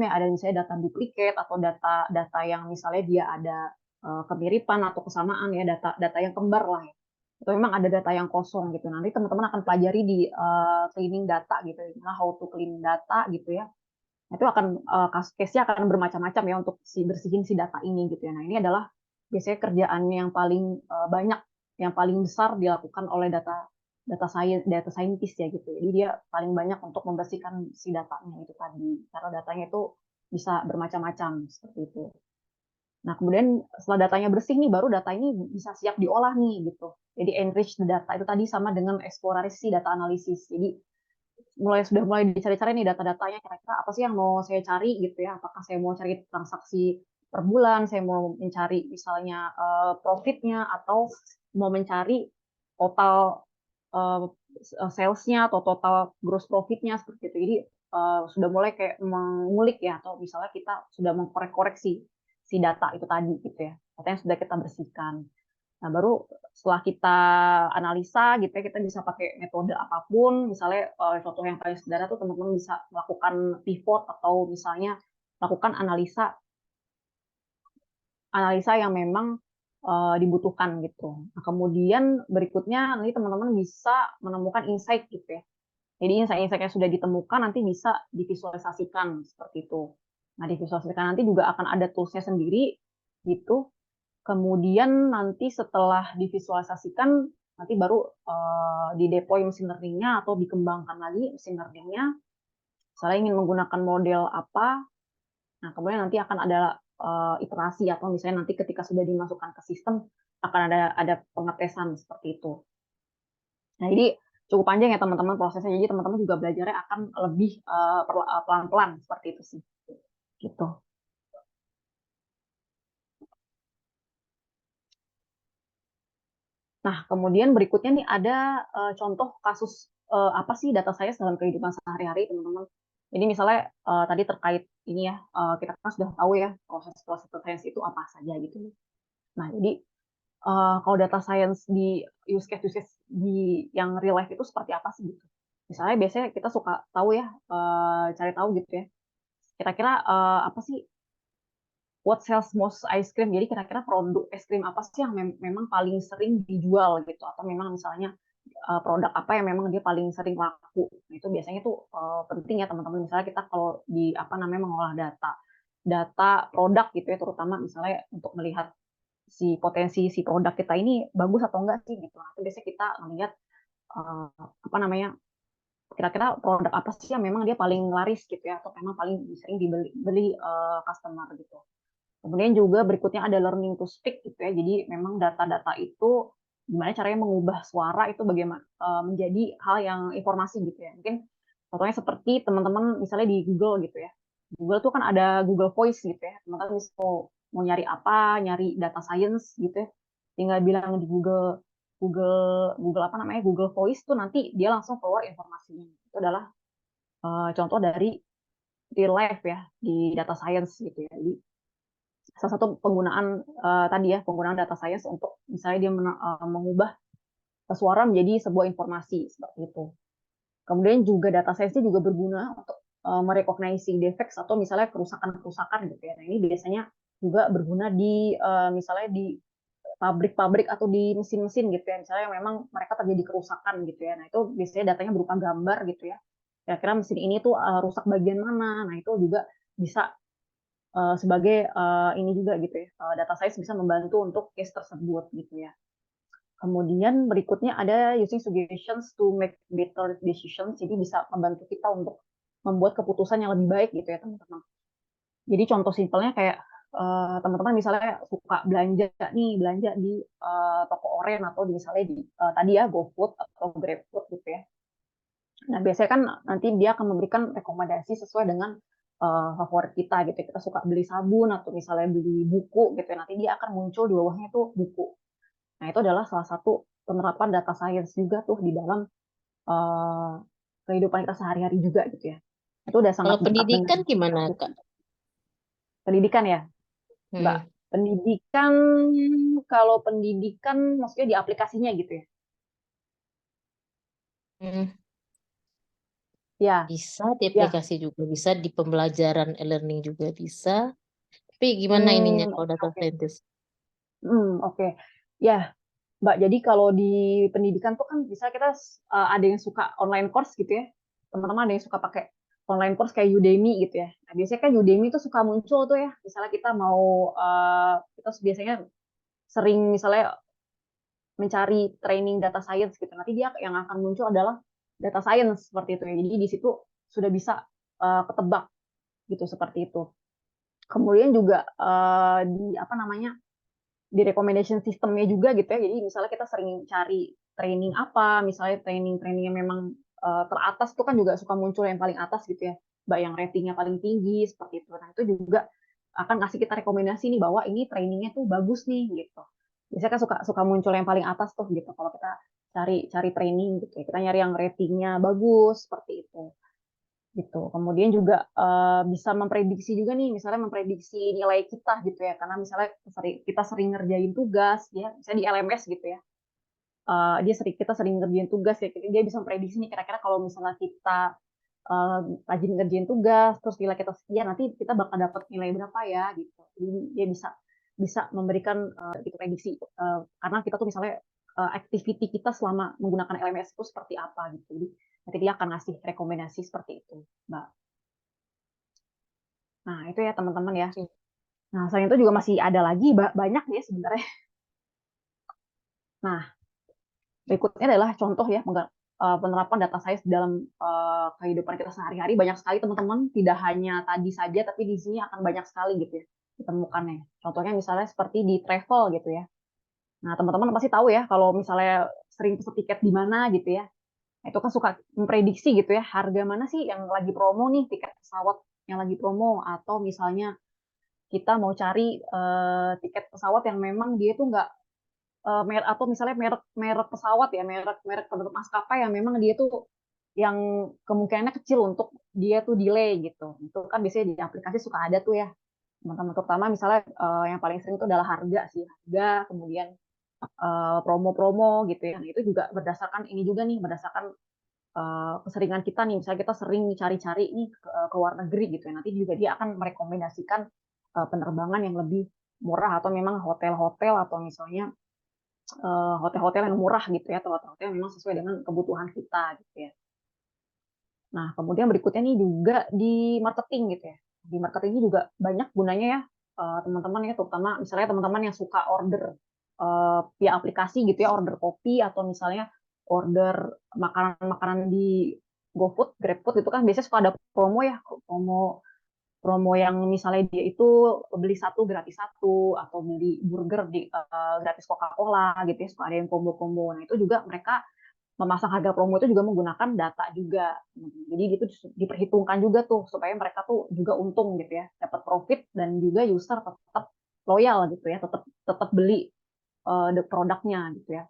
ya, ada misalnya data duplikat atau data yang misalnya dia ada kemiripan atau kesamaan ya, data yang kembar lah ya. Atau memang ada data yang kosong gitu. Nanti teman-teman akan pelajari di cleaning data gitu, how to clean data gitu ya. Itu akan case-nya akan bermacam-macam ya untuk bersihin si data ini gitu ya. Nah, ini adalah biasanya kerjaan yang paling banyak, yang paling besar dilakukan oleh data scientist ya gitu. Jadi dia paling banyak untuk membersihkan si datanya itu tadi. Karena datanya itu bisa bermacam-macam seperti itu. Nah, kemudian setelah datanya bersih nih, baru data ini bisa siap diolah nih gitu. Jadi enrich the data itu tadi sama dengan eksplorasi data analisis. Jadi sudah mulai dicari-cari nih data-datanya kira-kira apa sih yang mau saya cari gitu ya, apakah saya mau cari transaksi per bulan, saya mau mencari misalnya profitnya atau mau mencari total salesnya atau total gross profitnya seperti itu. Jadi sudah mulai kayak mengulik ya, atau misalnya kita sudah mengkorek-koreksi si data itu tadi gitu ya, data yang sudah kita bersihkan. Nah, baru setelah kita analisa gitu ya, kita bisa pakai metode apapun. Misalnya contoh yang paling sederhana tuh teman-teman bisa melakukan pivot atau misalnya lakukan analisa yang memang dibutuhkan gitu. Nah, kemudian berikutnya nanti teman-teman bisa menemukan insight gitu ya. Jadi insight-insight yang sudah ditemukan nanti bisa divisualisasikan seperti itu. Nah, divisualisasikan nanti juga akan ada tools-nya sendiri gitu. Kemudian nanti setelah divisualisasikan nanti baru dideploy mesin learning-nya atau dikembangkan lagi mesin learning-nya. Misalnya ingin menggunakan model apa, nah kemudian nanti akan ada iterasi atau misalnya nanti ketika sudah dimasukkan ke sistem akan ada pengetesan seperti itu. Nah, jadi cukup panjang ya teman-teman prosesnya. Jadi teman-teman juga belajarnya akan lebih pelan-pelan seperti itu sih. Gitu. Nah, kemudian berikutnya nih ada contoh kasus apa sih data science dalam kehidupan sehari-hari, teman-teman. Jadi misalnya tadi terkait ini ya, kita kan sudah tahu ya proses-proses data science itu apa saja gitu. Nah, jadi kalau data science di use case di yang real life itu seperti apa sih gitu. Misalnya biasanya kita suka tahu ya, cari tahu gitu ya. Kira-kira apa sih what sells most ice cream? Jadi kira-kira produk es krim apa sih yang memang paling sering dijual gitu, atau memang misalnya produk apa yang memang dia paling sering laku. Nah, itu biasanya tuh penting ya teman-teman. Misalnya kita kalau di apa namanya mengolah data produk gitu ya, terutama misalnya untuk melihat si potensi si produk kita ini bagus atau enggak sih gitu. Nah, itu biasanya kita melihat apa namanya, kira-kira produk apa sih yang memang dia paling laris gitu ya, atau memang paling sering dibeli customer gitu. Kemudian juga berikutnya ada learning to speak gitu ya. Jadi memang data-data itu gimana caranya mengubah suara itu bagaimana menjadi hal yang informasi gitu ya. Mungkin contohnya seperti teman-teman misalnya di Google gitu ya. Google tuh kan ada Google Voice gitu ya. Teman-teman bisa mau nyari apa, nyari data science gitu ya. Tinggal bilang di Google apa namanya, Google Voice tuh nanti dia langsung keluar informasinya. Itu adalah contoh dari real life ya di data science gitu ya. Jadi salah satu penggunaan tadi ya, penggunaan data science untuk misalnya dia mengubah suara menjadi sebuah informasi seperti itu. Kemudian juga data science juga berguna untuk merekognisi defects atau misalnya kerusakan-kerusakan gitu ya. Nah, ini biasanya juga berguna di misalnya di pabrik-pabrik atau di mesin-mesin gitu ya. Misalnya yang memang mereka terjadi kerusakan gitu ya. Nah, itu biasanya datanya berupa gambar gitu ya. Kira-kira mesin ini tuh rusak bagian mana. Nah, itu juga bisa sebagai ini juga gitu ya, data science bisa membantu untuk case tersebut gitu ya. Kemudian berikutnya ada using suggestions to make better decisions, jadi bisa membantu kita untuk membuat keputusan yang lebih baik gitu ya teman-teman. Jadi contoh simpelnya kayak teman-teman misalnya suka belanja di toko oren atau di misalnya di tadi ya GoFood atau GrabFood gitu ya. Nah, biasanya kan nanti dia akan memberikan rekomendasi sesuai dengan favorit kita gitu. Kita suka beli sabun atau misalnya beli buku gitu. Nanti dia akan muncul di bawahnya tuh buku. Nah, itu adalah salah satu penerapan data science juga tuh di dalam uh, kehidupan kita sehari-hari juga gitu ya. Itu udah sangat Kalau dekat dengan pendidikan gimana, Kak? pendidikan ya, Mbak. Hmm. Pendidikan, kalau pendidikan maksudnya di aplikasinya gitu ya. Hmm. Ya, Bisa di ya. aplikasi juga, bisa di pembelajaran e-learning juga bisa. Tapi gimana ininya kalau Oke, data oke. scientist? Oke. Ya, Mbak, jadi kalau di pendidikan tuh kan bisa kita ada yang suka online course gitu ya. Teman-teman ada yang suka pakai online course kayak Udemy gitu ya. Nah, biasanya kan Udemy tuh suka muncul tuh ya. Misalnya kita mau, kita biasanya sering misalnya mencari training data science gitu. Nanti dia yang akan muncul adalah data science seperti itu ya. Jadi di situ sudah bisa ketebak gitu seperti itu. Kemudian juga di apa namanya, di recommendation sistemnya juga gitu ya. Jadi misalnya kita sering cari training apa, misalnya training-training yang memang teratas tuh kan juga suka muncul yang paling atas gitu ya, Mbak, yang ratingnya paling tinggi seperti itu. Nah, itu juga akan kasih kita rekomendasi nih bahwa ini trainingnya tuh bagus nih gitu. Biasanya kan suka suka muncul yang paling atas tuh gitu kalau kita cari cari training gitu ya. Kita nyari yang ratingnya bagus seperti itu gitu. Kemudian juga bisa memprediksi juga nih, misalnya memprediksi nilai kita gitu ya, karena misalnya kita sering ngerjain tugas, ya, misalnya di LMS gitu ya, kita sering ngerjain tugas ya, dia bisa memprediksi nih kira-kira kalau misalnya kita rajin ngerjain tugas, terus nilai kita sekian, nanti kita bakal dapat nilai berapa ya gitu. Jadi dia bisa memberikan gitu prediksi karena kita tuh misalnya activity kita selama menggunakan LMS itu seperti apa gitu. Jadi nanti dia akan ngasih rekomendasi seperti itu, Mbak. Nah, itu ya teman-teman ya. Oke. Nah, selain itu juga masih ada lagi banyak ya sebenarnya. Nah, berikutnya adalah contoh ya penerapan data science dalam kehidupan kita sehari-hari. Banyak sekali teman-teman, tidak hanya tadi saja, tapi di sini akan banyak sekali gitu ya ditemukannya. Contohnya misalnya seperti di travel gitu ya. Nah, teman-teman pasti tahu ya kalau misalnya sering pesan tiket di mana gitu ya. Itu kan suka memprediksi gitu ya, harga mana sih yang lagi promo nih, tiket pesawat yang lagi promo, atau misalnya kita mau cari tiket pesawat yang memang dia tuh nggak atau misalnya merek pesawat ya, merek maskapai yang memang dia tuh yang kemungkinannya kecil untuk dia tuh delay gitu. Itu kan biasanya di aplikasi suka ada tuh ya, teman-teman. Terutama misalnya yang paling sering itu adalah harga sih, harga, kemudian promo-promo gitu ya. Nah, itu juga berdasarkan ini juga nih, berdasarkan keseringan kita nih. Misalnya kita sering cari-cari nih ke luar negeri gitu ya. Nanti juga dia akan merekomendasikan penerbangan yang lebih murah, atau memang hotel-hotel, atau misalnya hotel-hotel yang murah gitu ya, atau hotel-hotel yang memang sesuai dengan kebutuhan kita gitu ya. Nah, kemudian berikutnya nih juga di marketing gitu ya. Di marketing ini juga banyak gunanya ya teman-teman ya, terutama misalnya teman-teman yang suka order via aplikasi gitu ya, order kopi atau misalnya order makanan-makanan di GoFood, GrabFood itu kan biasanya suka ada promo ya, promo yang misalnya dia itu beli satu gratis satu, atau beli burger di gratis Coca-Cola gitu ya, suka ada yang combo-combo. Nah, itu juga mereka memasang harga promo itu juga menggunakan data juga. Jadi itu diperhitungkan juga tuh supaya mereka tuh juga untung gitu ya, dapat profit, dan juga user tetap loyal gitu ya, tetap beli produknya gitu ya.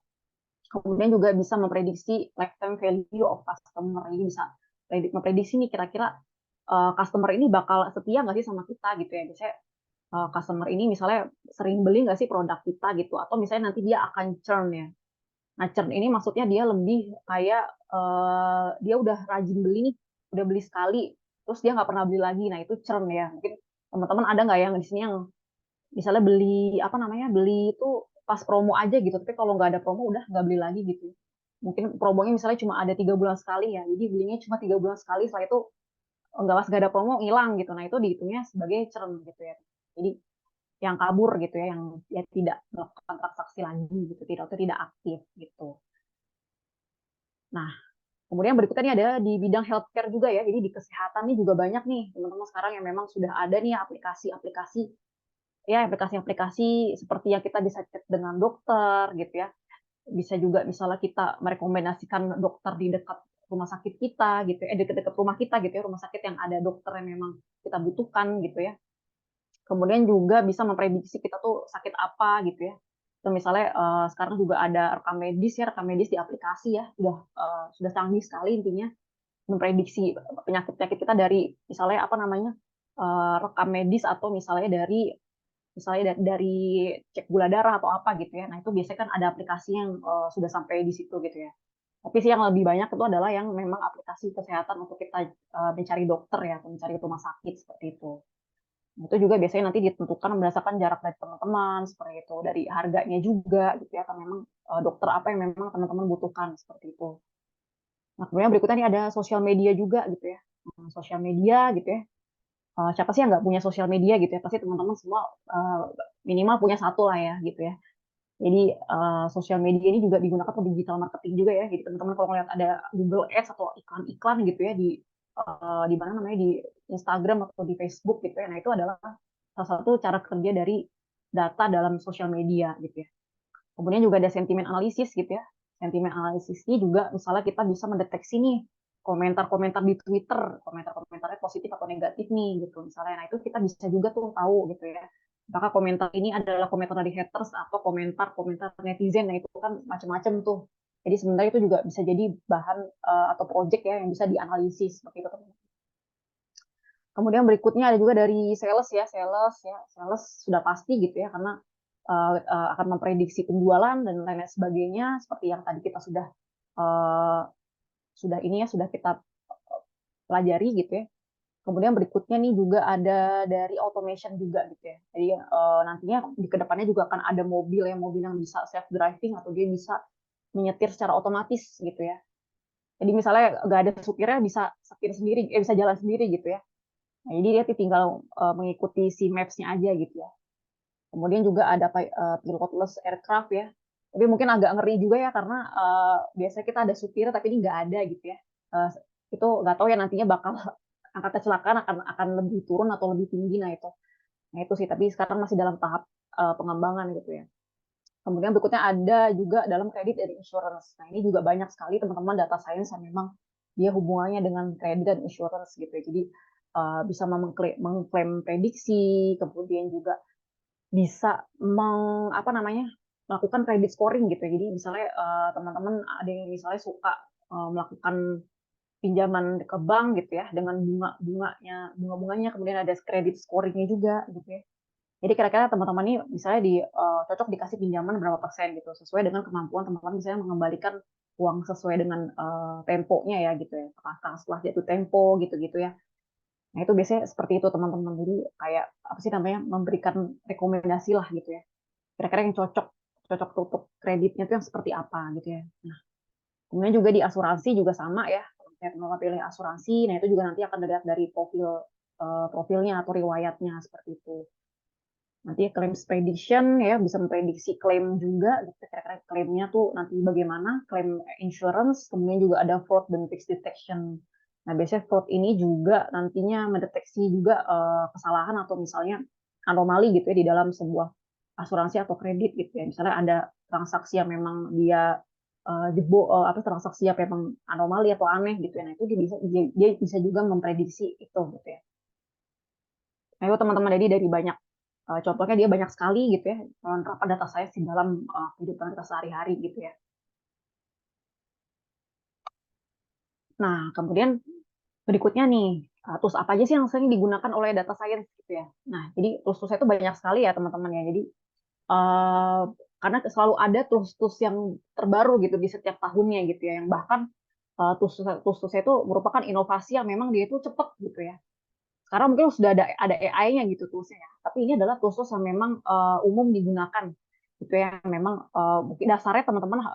Kemudian juga bisa memprediksi lifetime value of customer. Jadi bisa memprediksi nih kira-kira customer ini bakal setia nggak sih sama kita gitu ya. Biasanya customer ini misalnya sering beli nggak sih produk kita gitu, atau misalnya nanti dia akan churn ya. Nah, churn ini maksudnya dia lebih kayak dia udah rajin beli nih, udah beli sekali, terus dia nggak pernah beli lagi. Nah, itu churn ya. Mungkin teman-teman ada nggak yang di sini yang misalnya beli apa namanya, beli itu pas promo aja gitu, tapi kalau nggak ada promo udah nggak beli lagi gitu. Mungkin promonya misalnya cuma ada 3 bulan sekali ya, jadi belinya cuma 3 bulan sekali, setelah itu nggak ada promo hilang gitu. Nah, itu dihitungnya sebagai churn gitu ya. Jadi yang kabur gitu ya, yang ya tidak melakukan transaksi lagi gitu, tidak aktif gitu. Nah, kemudian berikutnya nih ada di bidang healthcare juga ya. Jadi di kesehatan nih juga banyak nih teman-teman sekarang yang memang sudah ada nih aplikasi-aplikasi ya, aplikasi-aplikasi seperti yang kita bisa chat dengan dokter gitu ya. Bisa juga misalnya kita merekomendasikan dokter di dekat rumah sakit kita gitu ya, dekat-dekat rumah kita gitu ya, rumah sakit yang ada dokter yang memang kita butuhkan gitu ya. Kemudian juga bisa memprediksi kita tuh sakit apa gitu ya. Atau misalnya sekarang juga ada rekam medis di aplikasi ya, sudah canggih sekali intinya, memprediksi penyakit-penyakit kita dari misalnya apa namanya, rekam medis, atau misalnya dari cek gula darah atau apa gitu ya. Nah, itu biasanya kan ada aplikasi yang sudah sampai di situ gitu ya. Tapi sih yang lebih banyak itu adalah yang memang aplikasi kesehatan untuk kita mencari dokter ya, atau mencari rumah sakit seperti itu. Itu juga biasanya nanti ditentukan berdasarkan jarak dari teman-teman seperti itu, dari harganya juga gitu ya, kan memang dokter apa yang memang teman-teman butuhkan seperti itu. Nah, kemudian berikutnya nih ada sosial media juga gitu ya. Sosial media gitu ya. Siapa sih yang nggak punya sosial media gitu ya? Pasti teman-teman semua minimal punya satu lah ya gitu ya. Jadi sosial media ini juga digunakan untuk digital marketing juga ya. Jadi teman-teman kalau ngeliat ada Google Ads atau iklan-iklan gitu ya di mana namanya, di Instagram atau di Facebook gitu ya. Nah, itu adalah salah satu cara kerja dari data dalam sosial media gitu ya. Kemudian juga ada sentimen analisis gitu ya. Sentimen analisis ini juga misalnya kita bisa mendeteksi nih komentar-komentar di Twitter, komentar-komentarnya positif atau negatif nih gitu misalnya. Nah, itu kita bisa juga tuh tahu gitu ya. Apakah komentar ini adalah komentar dari haters atau komentar-komentar netizen. Nah, itu kan macam-macam tuh. Jadi sebenarnya itu juga bisa jadi bahan atau project ya yang bisa dianalisis seperti itu. Kemudian berikutnya ada juga dari sales ya, sales sudah pasti gitu ya, karena akan memprediksi penjualan dan lain-lain sebagainya, seperti yang tadi kita sudah kita pelajari gitu ya. Kemudian berikutnya nih juga ada dari automation juga gitu ya. Jadi nantinya di kedepannya juga akan ada mobil yang bisa self driving atau dia bisa menyetir secara otomatis gitu ya. Jadi misalnya nggak ada supirnya bisa setir sendiri, bisa jalan sendiri gitu ya. Nah, jadi dia tinggal mengikuti si maps-nya aja gitu ya. Kemudian juga ada pilotless aircraft ya. Tapi mungkin agak ngeri juga ya karena biasanya kita ada supir tapi ini nggak ada gitu ya. Itu nggak tahu ya nantinya bakal angka kecelakaan akan lebih turun atau lebih tinggi. Nah itu sih. Tapi sekarang masih dalam tahap pengembangan gitu ya. Kemudian berikutnya ada juga dalam kredit dan insurance. Nah ini juga banyak sekali teman-teman data science yang memang dia hubungannya dengan kredit dan insurance gitu ya. Jadi bisa mengklaim prediksi, kemudian juga bisa melakukan credit scoring gitu ya. Jadi misalnya teman-teman ada yang misalnya suka melakukan pinjaman ke bank gitu ya dengan bunga-bunganya kemudian ada credit scoringnya juga gitu ya. Jadi kira-kira teman-teman ini misalnya cocok dikasih pinjaman berapa persen gitu sesuai dengan kemampuan teman-teman misalnya mengembalikan uang sesuai dengan temponya ya gitu ya. Apakah setelah jatuh tempo gitu-gitu ya. Nah, itu biasanya seperti itu teman-teman. Jadi kayak apa sih namanya memberikan rekomendasi lah gitu ya. Kira-kira yang cocok untuk kreditnya itu yang seperti apa gitu ya. Nah, kemudian juga di asuransi juga sama ya. Kalau pilih asuransi, nah itu juga nanti akan dilihat dari profilnya atau riwayatnya seperti itu. Nanti claims prediction ya bisa memprediksi klaim juga. Gitu. Kira-kira klaimnya tuh nanti bagaimana? Klaim insurance, kemudian juga ada fraud dan fix detection. Nah, biasanya fraud ini juga nantinya mendeteksi juga kesalahan atau misalnya anomali gitu ya di dalam sebuah asuransi atau kredit gitu ya. Misalnya ada transaksi yang memang dia transaksi yang memang anomali atau aneh gitu ya. Nah, itu dia bisa juga memprediksi itu gitu ya. Nah, itu teman-teman jadi dari banyak contohnya dia banyak sekali gitu ya menerapkan data science di dalam kehidupan kita sehari-hari gitu ya. Nah, kemudian berikutnya nih, tools apa aja sih yang sering digunakan oleh data science gitu ya. Nah, jadi tools-toolsnya itu banyak sekali ya teman-teman ya. Jadi karena selalu ada tools-tools yang terbaru gitu di setiap tahunnya gitu ya, yang bahkan tools-toolsnya itu merupakan inovasi yang memang dia itu cepat gitu ya. Sekarang mungkin sudah ada AI-nya gitu toolsnya ya. Tapi ini adalah tools yang memang umum digunakan gitu ya. Memang mungkin dasarnya teman-teman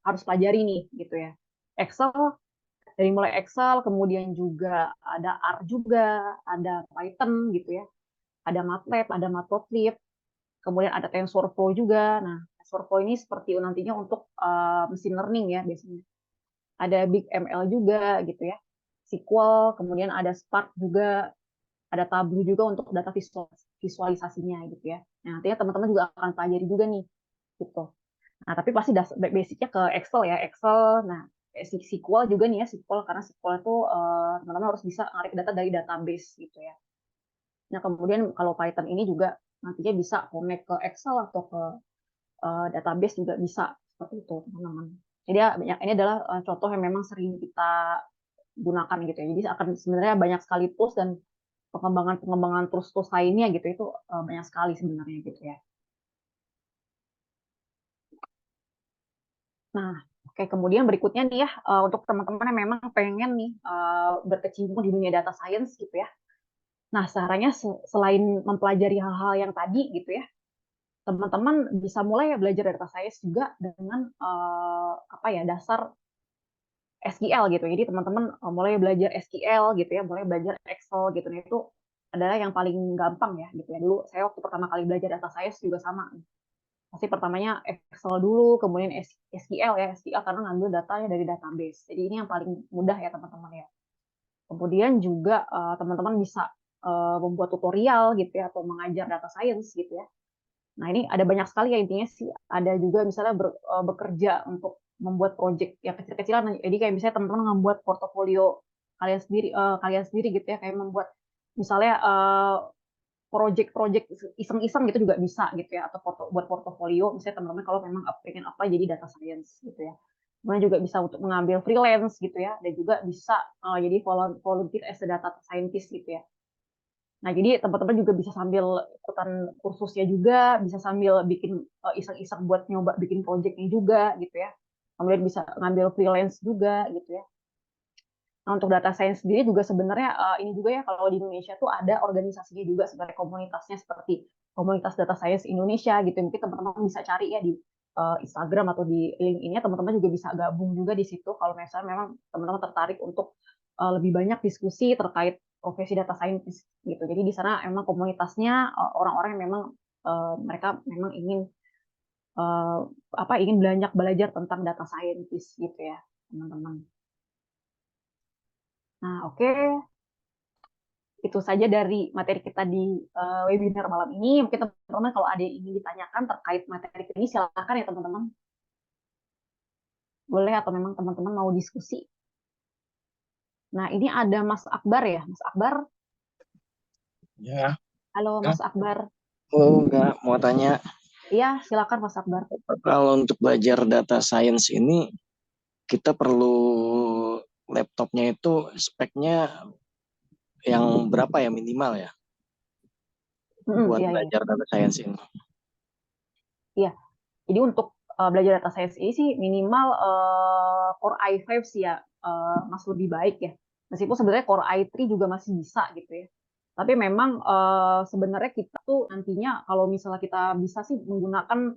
harus pelajari nih gitu ya. Excel dari mulai Excel, kemudian juga ada R juga, ada Python gitu ya. Ada MATLAB, ada Matplotlib, kemudian ada TensorFlow juga. Nah, TensorFlow ini seperti nantinya untuk machine learning ya biasanya. Ada Big ML juga gitu ya. SQL, kemudian ada Spark juga, ada Tableau juga untuk data visualisasinya gitu ya. Nah, nantinya teman-teman juga akan pelajari juga nih gitu. Nah, tapi pasti basicnya ke Excel ya, Excel. Nah, SQL juga nih ya, SQL karena SQL itu teman-teman harus bisa narik data dari database gitu ya. Nah, kemudian kalau Python ini juga nantinya bisa connect ke Excel atau ke database juga bisa seperti itu, teman-teman. Jadi ya, ini adalah contoh yang memang sering kita gunakan gitu ya. Jadi akan sebenarnya banyak sekali tools dan pengembangan tools lainnya gitu itu banyak sekali sebenarnya gitu ya. Nah, oke kemudian berikutnya nih ya untuk teman-teman yang memang pengen nih berkecimpung di dunia data science gitu ya. Nah, caranya selain mempelajari hal-hal yang tadi gitu ya, teman-teman bisa mulai ya belajar data science juga dengan dasar SQL gitu. Jadi teman-teman mulai belajar SQL gitu ya, mulai belajar Excel gitu. Nah, itu adalah yang paling gampang ya gitu ya. Dulu saya waktu pertama kali belajar data science juga sama. Pasti pertamanya Excel dulu, kemudian SQL ya, SQL karena ngambil datanya dari database. Jadi ini yang paling mudah ya teman-teman ya. Kemudian juga teman-teman bisa membuat tutorial gitu ya atau mengajar data science gitu ya. Nah, ini ada banyak sekali ya intinya sih. Ada juga misalnya bekerja untuk membuat project yang kecil-kecilan. Jadi kayak misalnya teman-teman membuat portofolio kalian sendiri gitu ya, kayak membuat misalnya project-project iseng-iseng gitu juga bisa gitu ya, atau buat portofolio misalnya teman-teman kalau memang pengen apply jadi data science gitu ya. Kemudian juga bisa untuk mengambil freelance gitu ya, dan juga bisa jadi volunteer as a data scientist gitu ya. Nah, jadi teman-teman juga bisa sambil ikutan kursusnya juga, bisa sambil bikin iseng-iseng buat nyoba bikin projectnya juga gitu ya. Kemudian bisa ngambil freelance juga gitu ya. Nah, untuk data science sendiri juga sebenarnya ini juga ya, kalau di Indonesia tuh ada organisasinya juga sebenarnya, komunitasnya seperti komunitas data science Indonesia gitu. Mungkin teman-teman bisa cari ya di Instagram atau di LinkedIn-nya, teman-teman juga bisa gabung juga di situ kalau misalnya memang teman-teman tertarik untuk lebih banyak diskusi terkait profesi data scientist gitu. Jadi di sana emang komunitasnya orang-orang yang memang mereka memang ingin ingin belajar tentang data scientist gitu ya, teman-teman. Nah, oke. Itu saja dari materi kita di webinar malam ini. Mungkin teman-teman kalau ada yang ingin ditanyakan terkait materi ini, silakan ya teman-teman. Boleh atau memang teman-teman mau diskusi. Nah, ini ada Mas Akbar ya. Mas Akbar, Ya, halo Mas Akbar. enggak mau tanya, Iya, silakan Mas Akbar. kalau untuk belajar data science ini kita perlu laptopnya itu speknya yang berapa ya minimal ya buat Iya, iya, belajar data science ini? iya. Jadi untuk belajar data science ini sih minimal Core i5 sih ya, Mas, lebih baik ya. Meskipun sebenarnya Core i3 juga masih bisa gitu ya. Tapi memang sebenarnya kita tuh nantinya kalau misalnya kita bisa sih menggunakan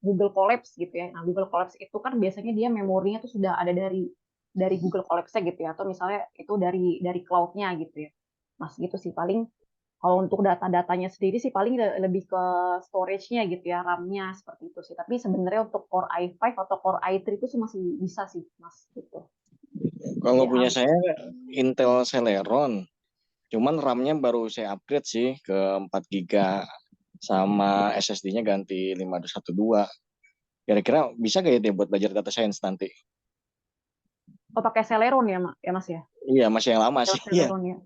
Google Colapse gitu ya. Nah, Google Colapse itu kan biasanya dia memorinya tuh sudah ada dari Google Colapse gitu ya, atau misalnya itu dari cloud-nya gitu ya. Mas, gitu sih paling. Kalau untuk data-datanya sendiri sih paling lebih ke storage-nya gitu ya, RAM-nya seperti itu sih. Tapi sebenarnya untuk Core i5 atau Core i3 itu sih masih bisa sih, Mas, gitu. Kalau Ya, punya saya Intel Celeron, cuman RAM-nya baru saya upgrade sih ke 4 GB sama SSD-nya ganti 5212. Kira-kira bisa gak ya dia buat belajar data science nanti? pakai Celeron ya, Mas ya? Iya, masih yang lama sih. Iya. Celeron ya.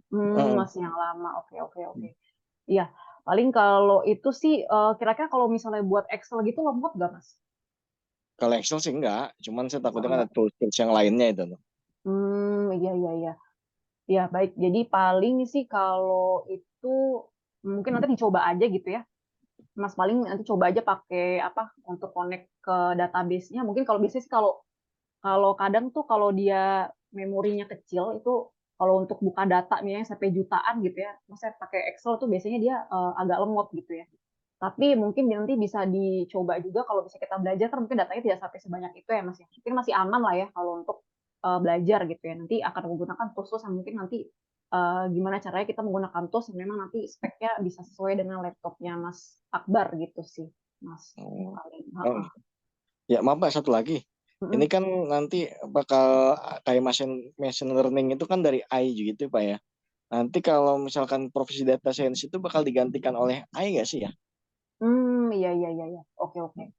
Masih yang lama. Oke, oke, oke. Iya, paling kalau itu sih kira-kira kalau misalnya buat Excel gitu lemot nggak, Mas? Kalau Excel sih enggak, cuman saya takutnya kan Enggak. ada tools yang lainnya itu. Iya, iya, iya. Ya, baik. Jadi paling sih kalau itu mungkin nanti dicoba aja gitu ya. Mas, paling nanti coba aja pakai apa untuk connect ke database-nya. Mungkin kalau bisa sih kalau kalau kadang tuh kalau dia memorinya kecil itu kalau untuk buka data misalnya sampai jutaan gitu ya, Mas, pakai Excel tuh biasanya dia agak lemot gitu ya. Tapi mungkin nanti bisa dicoba juga kalau bisa kita belajar kan mungkin datanya tidak sampai sebanyak itu ya, Mas ya. Mungkin masih aman lah ya kalau untuk belajar gitu ya. Nanti akan menggunakan tools yang mungkin nanti gimana caranya kita menggunakan tools yang memang nanti speknya bisa sesuai dengan laptopnya Mas Akbar gitu sih, Mas. Paling. Oh, ya maaf Mbak, satu lagi. Ini kan nanti bakal kayak machine learning itu kan dari AI gitu Pak ya. Nanti kalau misalkan profesi data science itu bakal digantikan oleh AI nggak sih ya? Iya, iya, iya, iya. Oke, oke.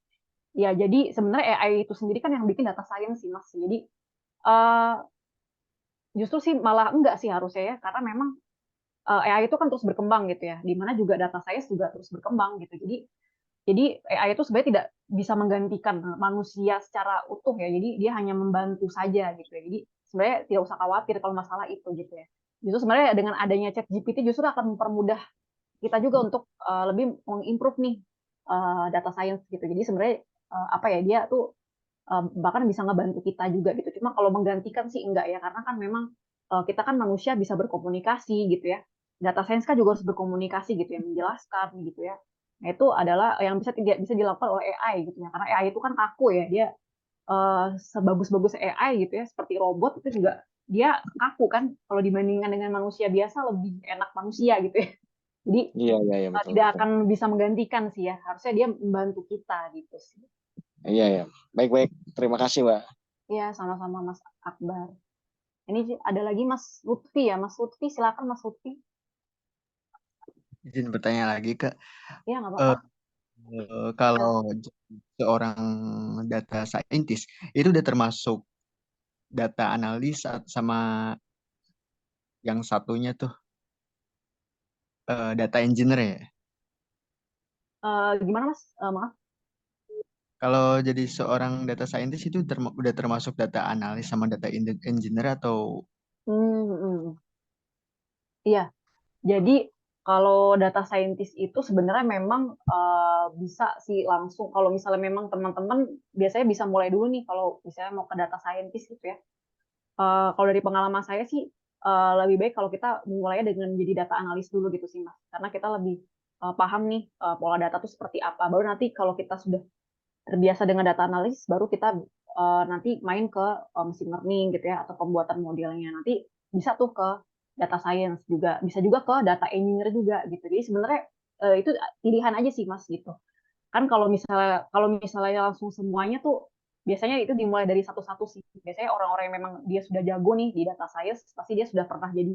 Ya, jadi sebenarnya AI itu sendiri kan yang bikin data science sih, Mas. Jadi eh, justru sih malah enggak sih harusnya ya, karena memang AI itu kan terus berkembang gitu ya. Di mana juga data science juga terus berkembang gitu. Jadi AI itu sebenarnya tidak bisa menggantikan manusia secara utuh ya. Jadi dia hanya membantu saja gitu ya. Jadi sebenarnya tidak usah khawatir kalau masalah itu gitu ya. Justru sebenarnya dengan adanya ChatGPT justru akan mempermudah kita juga untuk lebih mengimprove nih data science gitu. Jadi sebenarnya dia tuh bahkan bisa ngebantu kita juga gitu. Cuma kalau menggantikan sih enggak ya, karena kan memang kita kan manusia bisa berkomunikasi gitu ya. Data science kan juga harus berkomunikasi gitu ya, menjelaskan gitu ya. Nah, itu adalah yang tidak bisa dilakukan oleh AI gitu ya. Karena AI itu kan kaku ya, dia sebagus-bagus AI gitu ya, seperti robot itu juga dia kaku kan. Kalau dibandingkan dengan manusia biasa lebih enak manusia gitu ya. Jadi Iya, iya, iya, betul, tidak betul. akan bisa menggantikan sih ya. Harusnya dia membantu kita gitu sih. Iya, iya. Baik-baik. Terima kasih, Mbak. Iya, sama-sama Mas Akbar. Ini ada lagi Mas Lutfi ya. Mas Lutfi, silakan Mas Lutfi. Izin bertanya lagi, Kak. Ya, nggak apa-apa. Kalau seorang data scientist itu udah termasuk data analis sama yang satunya tuh data engineer ya. Gimana Mas? Maaf. Kalau jadi seorang data scientist itu udah termasuk data analis sama data engineer atau Iya, jadi kalau data scientist itu sebenarnya memang bisa sih langsung. Kalau misalnya memang teman-teman biasanya bisa mulai dulu nih kalau misalnya mau ke data scientist gitu ya. kalau dari pengalaman saya sih lebih baik kalau kita mulainya dengan jadi data analis dulu gitu sih Mas. Karena kita lebih paham nih pola data itu seperti apa. Baru nanti kalau kita sudah terbiasa dengan data analis, baru kita nanti main ke machine learning gitu ya, atau pembuatan modelnya. Nanti bisa tuh ke data science juga, bisa juga ke data engineer juga gitu. Jadi sebenarnya itu pilihan aja sih Mas gitu. Kan kalau misalnya langsung semuanya tuh biasanya itu dimulai dari satu-satu sih. Biasanya orang-orang yang memang dia sudah jago nih di data science, pasti dia sudah pernah jadi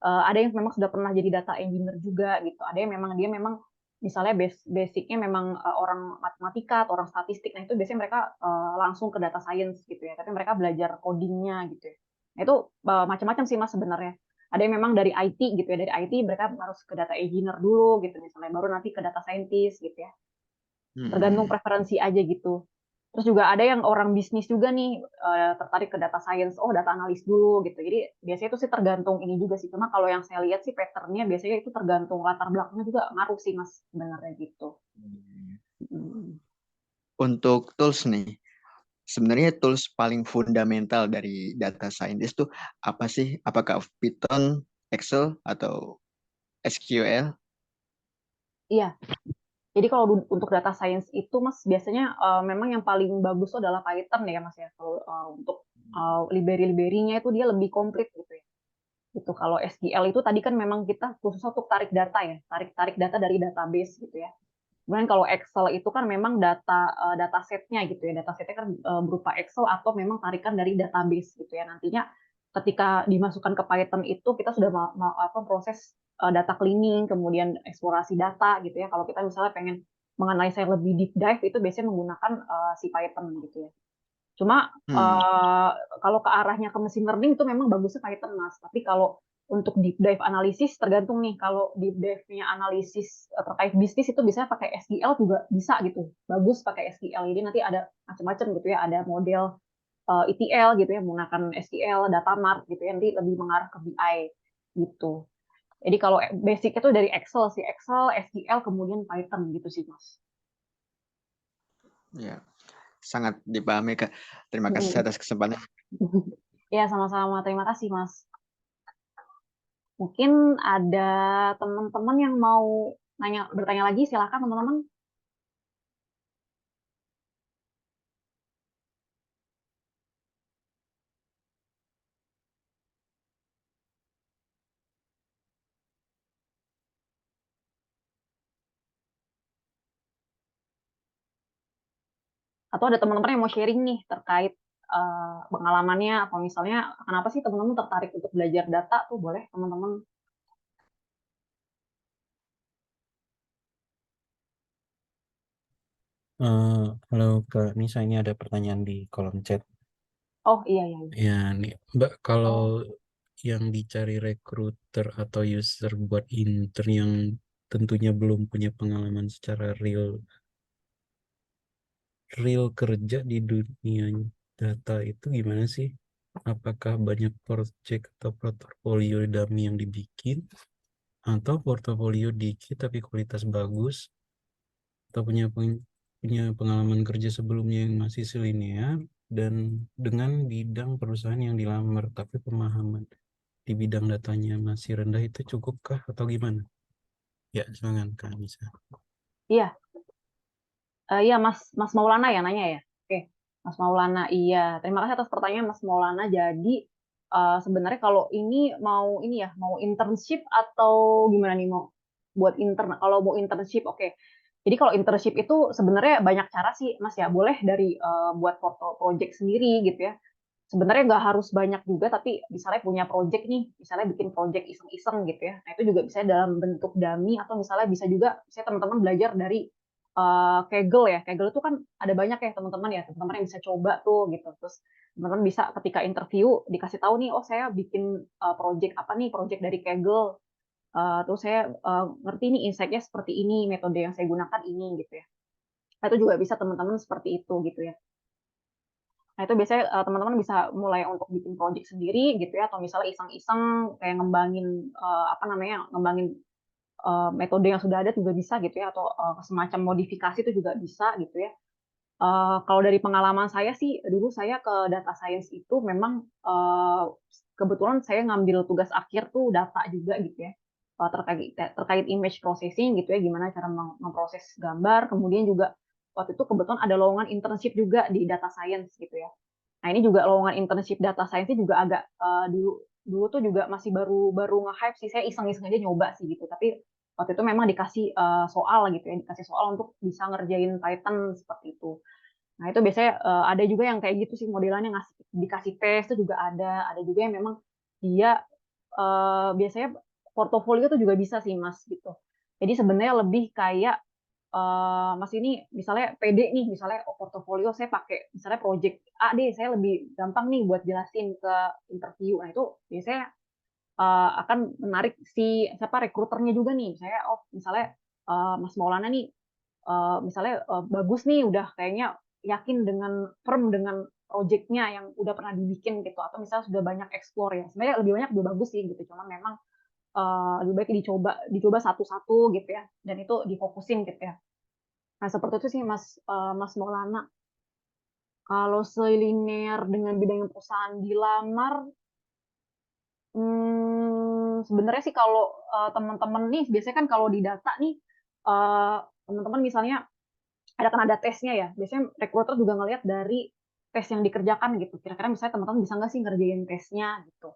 ada yang memang sudah pernah jadi data engineer juga gitu. Ada yang memang dia memang misalnya basicnya memang orang matematika atau orang statistik. Nah itu biasanya mereka langsung ke data science gitu ya. Tapi mereka belajar codingnya gitu ya. Nah itu macam-macam sih Mas sebenarnya. Ada yang memang dari IT gitu ya. Dari IT mereka harus ke data engineer dulu gitu misalnya. Baru nanti ke data scientist gitu ya. Tergantung preferensi aja gitu. Terus juga ada yang orang bisnis juga nih tertarik ke data science, oh data analis dulu gitu. Jadi biasanya itu sih tergantung ini juga sih. Cuma kalau yang saya lihat sih patternnya biasanya itu tergantung latar belakangnya juga ngaruh sih Mas sebenarnya gitu. Untuk tools nih, sebenarnya tools paling fundamental dari data scientist tuh apa sih? Apakah Python, Excel, atau SQL? Iya. Jadi kalau untuk data science itu Mas biasanya memang yang paling bagus itu adalah Python ya Mas ya. Kalau untuk library-library-nya itu dia lebih komplit gitu ya. Gitu. Kalau SQL itu tadi kan memang kita khusus untuk tarik data ya, tarik data dari database gitu ya. Kemudian kalau Excel itu kan memang data setnya gitu ya, data setnya kan berupa Excel atau memang tarikan dari database gitu ya. Nantinya ketika dimasukkan ke Python itu kita sudah proses data cleaning, kemudian eksplorasi data gitu ya. Kalau kita misalnya pengen menganalisa yang lebih deep dive itu biasanya menggunakan si Python gitu ya. Cuma kalau ke arahnya ke machine learning itu memang bagusnya Python Mas. Tapi kalau untuk deep dive analisis tergantung nih. Kalau deep dive-nya analisis terkait bisnis itu biasanya pakai SQL juga bisa gitu. Bagus pakai SQL. Jadi nanti ada macam-macam gitu ya. Ada model ETL gitu ya menggunakan SQL, data mart gitu ya. Nanti lebih mengarah ke BI gitu. Jadi kalau basic itu dari Excel sih, Excel, SQL, kemudian Python gitu sih Mas. Ya, sangat dipahami Kak. Terima kasih atas kesempatan. Ya, sama-sama. Terima kasih, Mas. Mungkin ada teman-teman yang mau bertanya lagi, silakan teman-teman. Atau ada teman-teman yang mau sharing nih terkait pengalamannya, atau misalnya kenapa sih teman-teman tertarik untuk belajar data tuh, boleh teman-teman. Halo Kak Nisa, ini ada pertanyaan di kolom chat. Oh iya. Ya nih Mbak, kalau Oh. yang dicari recruiter atau user buat intern yang tentunya belum punya pengalaman secara real kerja di dunia data itu gimana sih? Apakah banyak project atau portofolio dummy yang dibikin, atau portofolio dikit tapi kualitas bagus, atau punya pengalaman kerja sebelumnya yang masih selinear dan dengan bidang perusahaan yang dilamar tapi pemahaman di bidang datanya masih rendah, itu cukupkah atau gimana? Ya, silakan Kak Nisa. Iya. Iya, Mas Maulana ya nanya ya. Oke, Mas Maulana. Iya, terima kasih atas pertanyaan Mas Maulana. Jadi sebenarnya kalau ini mau internship atau gimana nih, mau buat intern? Kalau mau internship, oke. Jadi kalau internship itu sebenarnya banyak cara sih, Mas ya. Boleh dari buat foto project sendiri gitu ya. Sebenarnya nggak harus banyak juga, tapi misalnya punya project nih, misalnya bikin project iseng-iseng gitu ya. Nah itu juga bisa dalam bentuk dummy, atau misalnya bisa juga, saya teman-teman belajar dari Kaggle ya. Kaggle itu kan ada banyak ya teman-teman yang bisa coba tuh gitu. Terus teman-teman bisa ketika interview dikasih tahu nih, oh saya bikin project apa nih, project dari Kaggle. Terus saya ngerti nih insight-nya seperti ini, metode yang saya gunakan ini gitu ya. Nah, itu juga bisa teman-teman seperti itu gitu ya. Nah, itu biasanya teman-teman bisa mulai untuk bikin project sendiri gitu ya, atau misalnya iseng-iseng kayak ngembangin metode yang sudah ada juga bisa gitu ya, atau semacam modifikasi itu juga bisa gitu ya. Kalau dari pengalaman saya sih, dulu saya ke data science itu memang kebetulan saya ngambil tugas akhir tuh data juga gitu ya, terkait image processing gitu ya, gimana cara memproses gambar. Kemudian juga waktu itu kebetulan ada lowongan internship juga di data science gitu ya. Nah ini juga lowongan internship data science juga agak dulu tuh juga masih baru nge-hype sih. Saya iseng-iseng aja nyoba sih gitu. Tapi waktu itu memang dikasih soal gitu ya, dikasih soal untuk bisa ngerjain Python seperti itu. Nah, itu biasanya ada juga yang kayak gitu sih modelannya, dikasih tes itu juga ada juga yang memang dia biasanya portofolio tuh juga bisa sih Mas gitu. Jadi sebenarnya lebih kayak Mas ini misalnya pede nih, misalnya portofolio saya pakai misalnya project A deh, saya lebih gampang nih buat jelasin ke interview. Nah, itu biasanya akan menarik si siapa rekruternya juga nih. Saya misalnya Mas Maulana nih misalnya bagus nih udah kayaknya yakin dengan firm dengan projectnya yang udah pernah dibikin gitu, atau misalnya sudah banyak explore ya, sebenarnya lebih banyak lebih bagus sih gitu, cuma memang lebih baik dicoba satu-satu gitu ya, dan itu difokusin gitu ya. Nah seperti itu sih Mas Maulana. Kalau selinear dengan bidang perusahaan dilamar, sebenarnya sih kalau teman-teman nih biasanya kan kalau di data nih teman-teman misalnya kan ada tesnya ya. Biasanya recruiter juga ngelihat dari tes yang dikerjakan gitu. Kira-kira misalnya teman-teman bisa nggak sih ngerjain tesnya gitu.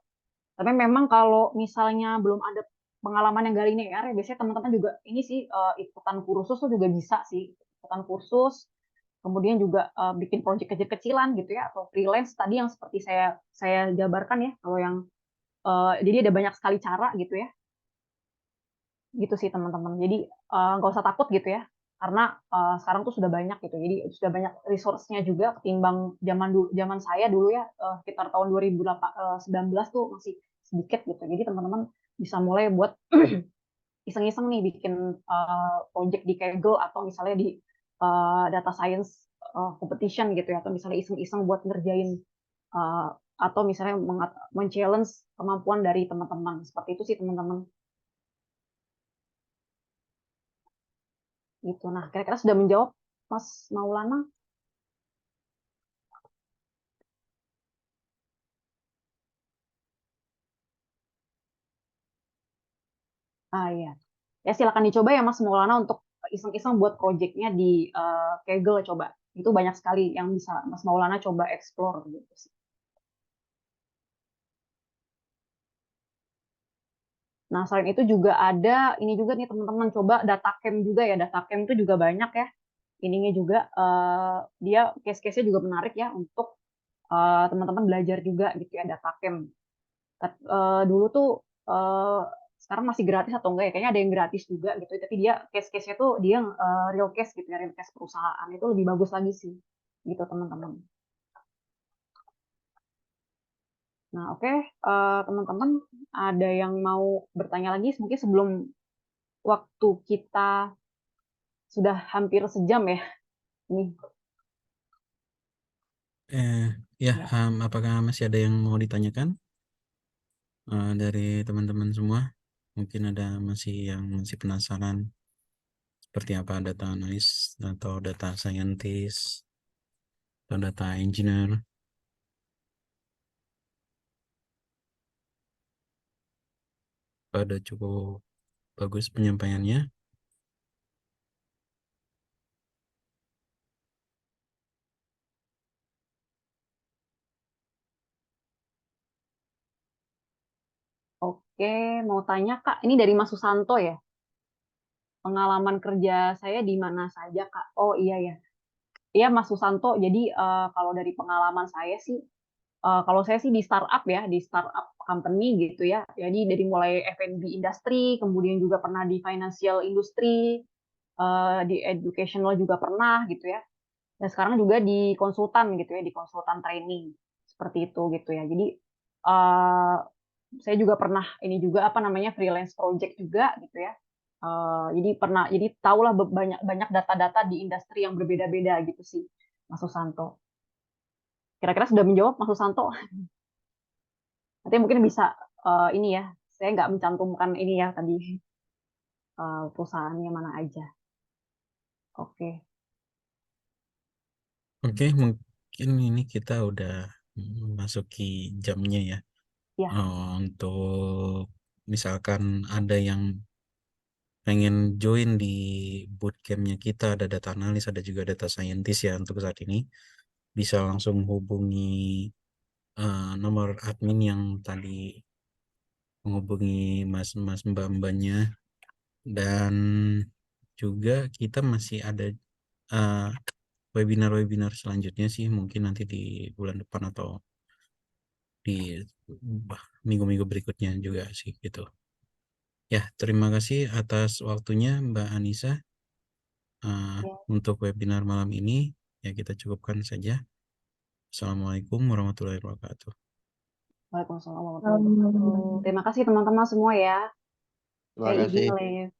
Tapi memang kalau misalnya belum ada pengalaman yang gak linear, ya biasanya teman-teman juga ini sih ikutan kursus tuh juga bisa sih. Ikutan kursus, kemudian juga bikin project kecil-kecilan gitu ya, atau freelance tadi yang seperti saya jabarkan ya. Kalau yang jadi ada banyak sekali cara gitu ya. Gitu sih teman-teman. Jadi nggak usah takut gitu ya, karena sekarang tuh sudah banyak gitu. Jadi sudah banyak resource-nya juga ketimbang zaman saya dulu ya, sekitar tahun 2019 tuh masih sedikit gitu. Jadi teman-teman bisa mulai buat iseng-iseng nih bikin project di Kaggle atau misalnya di data science competition gitu ya, atau misalnya iseng-iseng buat ngerjain uh, atau misalnya men-challenge kemampuan dari teman-teman. Seperti itu sih teman-teman. Gitu. Nah, kira-kira sudah menjawab Mas Maulana? Iya. Ya silakan dicoba ya Mas Maulana untuk iseng-iseng buat projectnya di Kaggle coba. Itu banyak sekali yang bisa Mas Maulana coba explore gitu sih. Nah, selain itu juga ada ini juga nih teman-teman, coba DataCamp juga ya. DataCamp itu juga banyak ya. Ininya juga dia case-case-nya juga menarik ya untuk teman-teman belajar juga gitu ya DataCamp. Dulu tuh sekarang masih gratis atau enggak ya, kayaknya ada yang gratis juga gitu, tapi dia case-case-nya tuh dia real case gitu ya, real case perusahaan itu lebih bagus lagi sih gitu teman-teman. Nah oke, teman-teman ada yang mau bertanya lagi mungkin sebelum waktu kita sudah hampir sejam ya ini. Ya, Ya. apakah masih ada yang mau ditanyakan dari teman-teman semua? Mungkin ada yang masih penasaran seperti apa data analis atau data scientist atau data engineer. Ada cukup bagus penyampaiannya. Oke, mau tanya Kak, ini dari Mas Susanto ya. Pengalaman kerja saya di mana saja Kak? Oh iya ya. Iya Mas Susanto, jadi kalau dari pengalaman saya sih, kalau saya sih di startup ya, di startup company gitu ya. Jadi dari mulai F&B industry, kemudian juga pernah di financial industry, di educational juga pernah gitu ya. Dan sekarang juga di konsultan gitu ya, di konsultan training seperti itu gitu ya. Jadi uh, saya juga pernah ini juga apa namanya freelance project juga gitu ya. Jadi tahulah banyak banyak data-data di industri yang berbeda-beda gitu sih, Mas Susanto. Kira-kira sudah menjawab Mas Susanto? Nanti mungkin bisa ini ya, saya nggak mencantumkan ini ya tadi perusahaannya mana aja. Oke. Oke, mungkin ini kita udah memasuki jamnya ya. Ya, Untuk misalkan ada yang pengen join di bootcampnya kita, ada data analis, ada juga data scientist ya untuk saat ini, bisa langsung hubungi nomor admin yang tadi menghubungi mas mbak-mbaknya, dan juga kita masih ada webinar-webinar selanjutnya sih, mungkin nanti di bulan depan atau di minggu-minggu berikutnya juga sih gitu. Ya, terima kasih atas waktunya Mbak Anissa ya. untuk webinar malam ini. Ya, kita cukupkan saja. Assalamualaikum warahmatullahi wabarakatuh. Waalaikumsalam warahmatullahi wabarakatuh. Terima kasih teman-teman semua ya. Terima Saya izin kasih. live.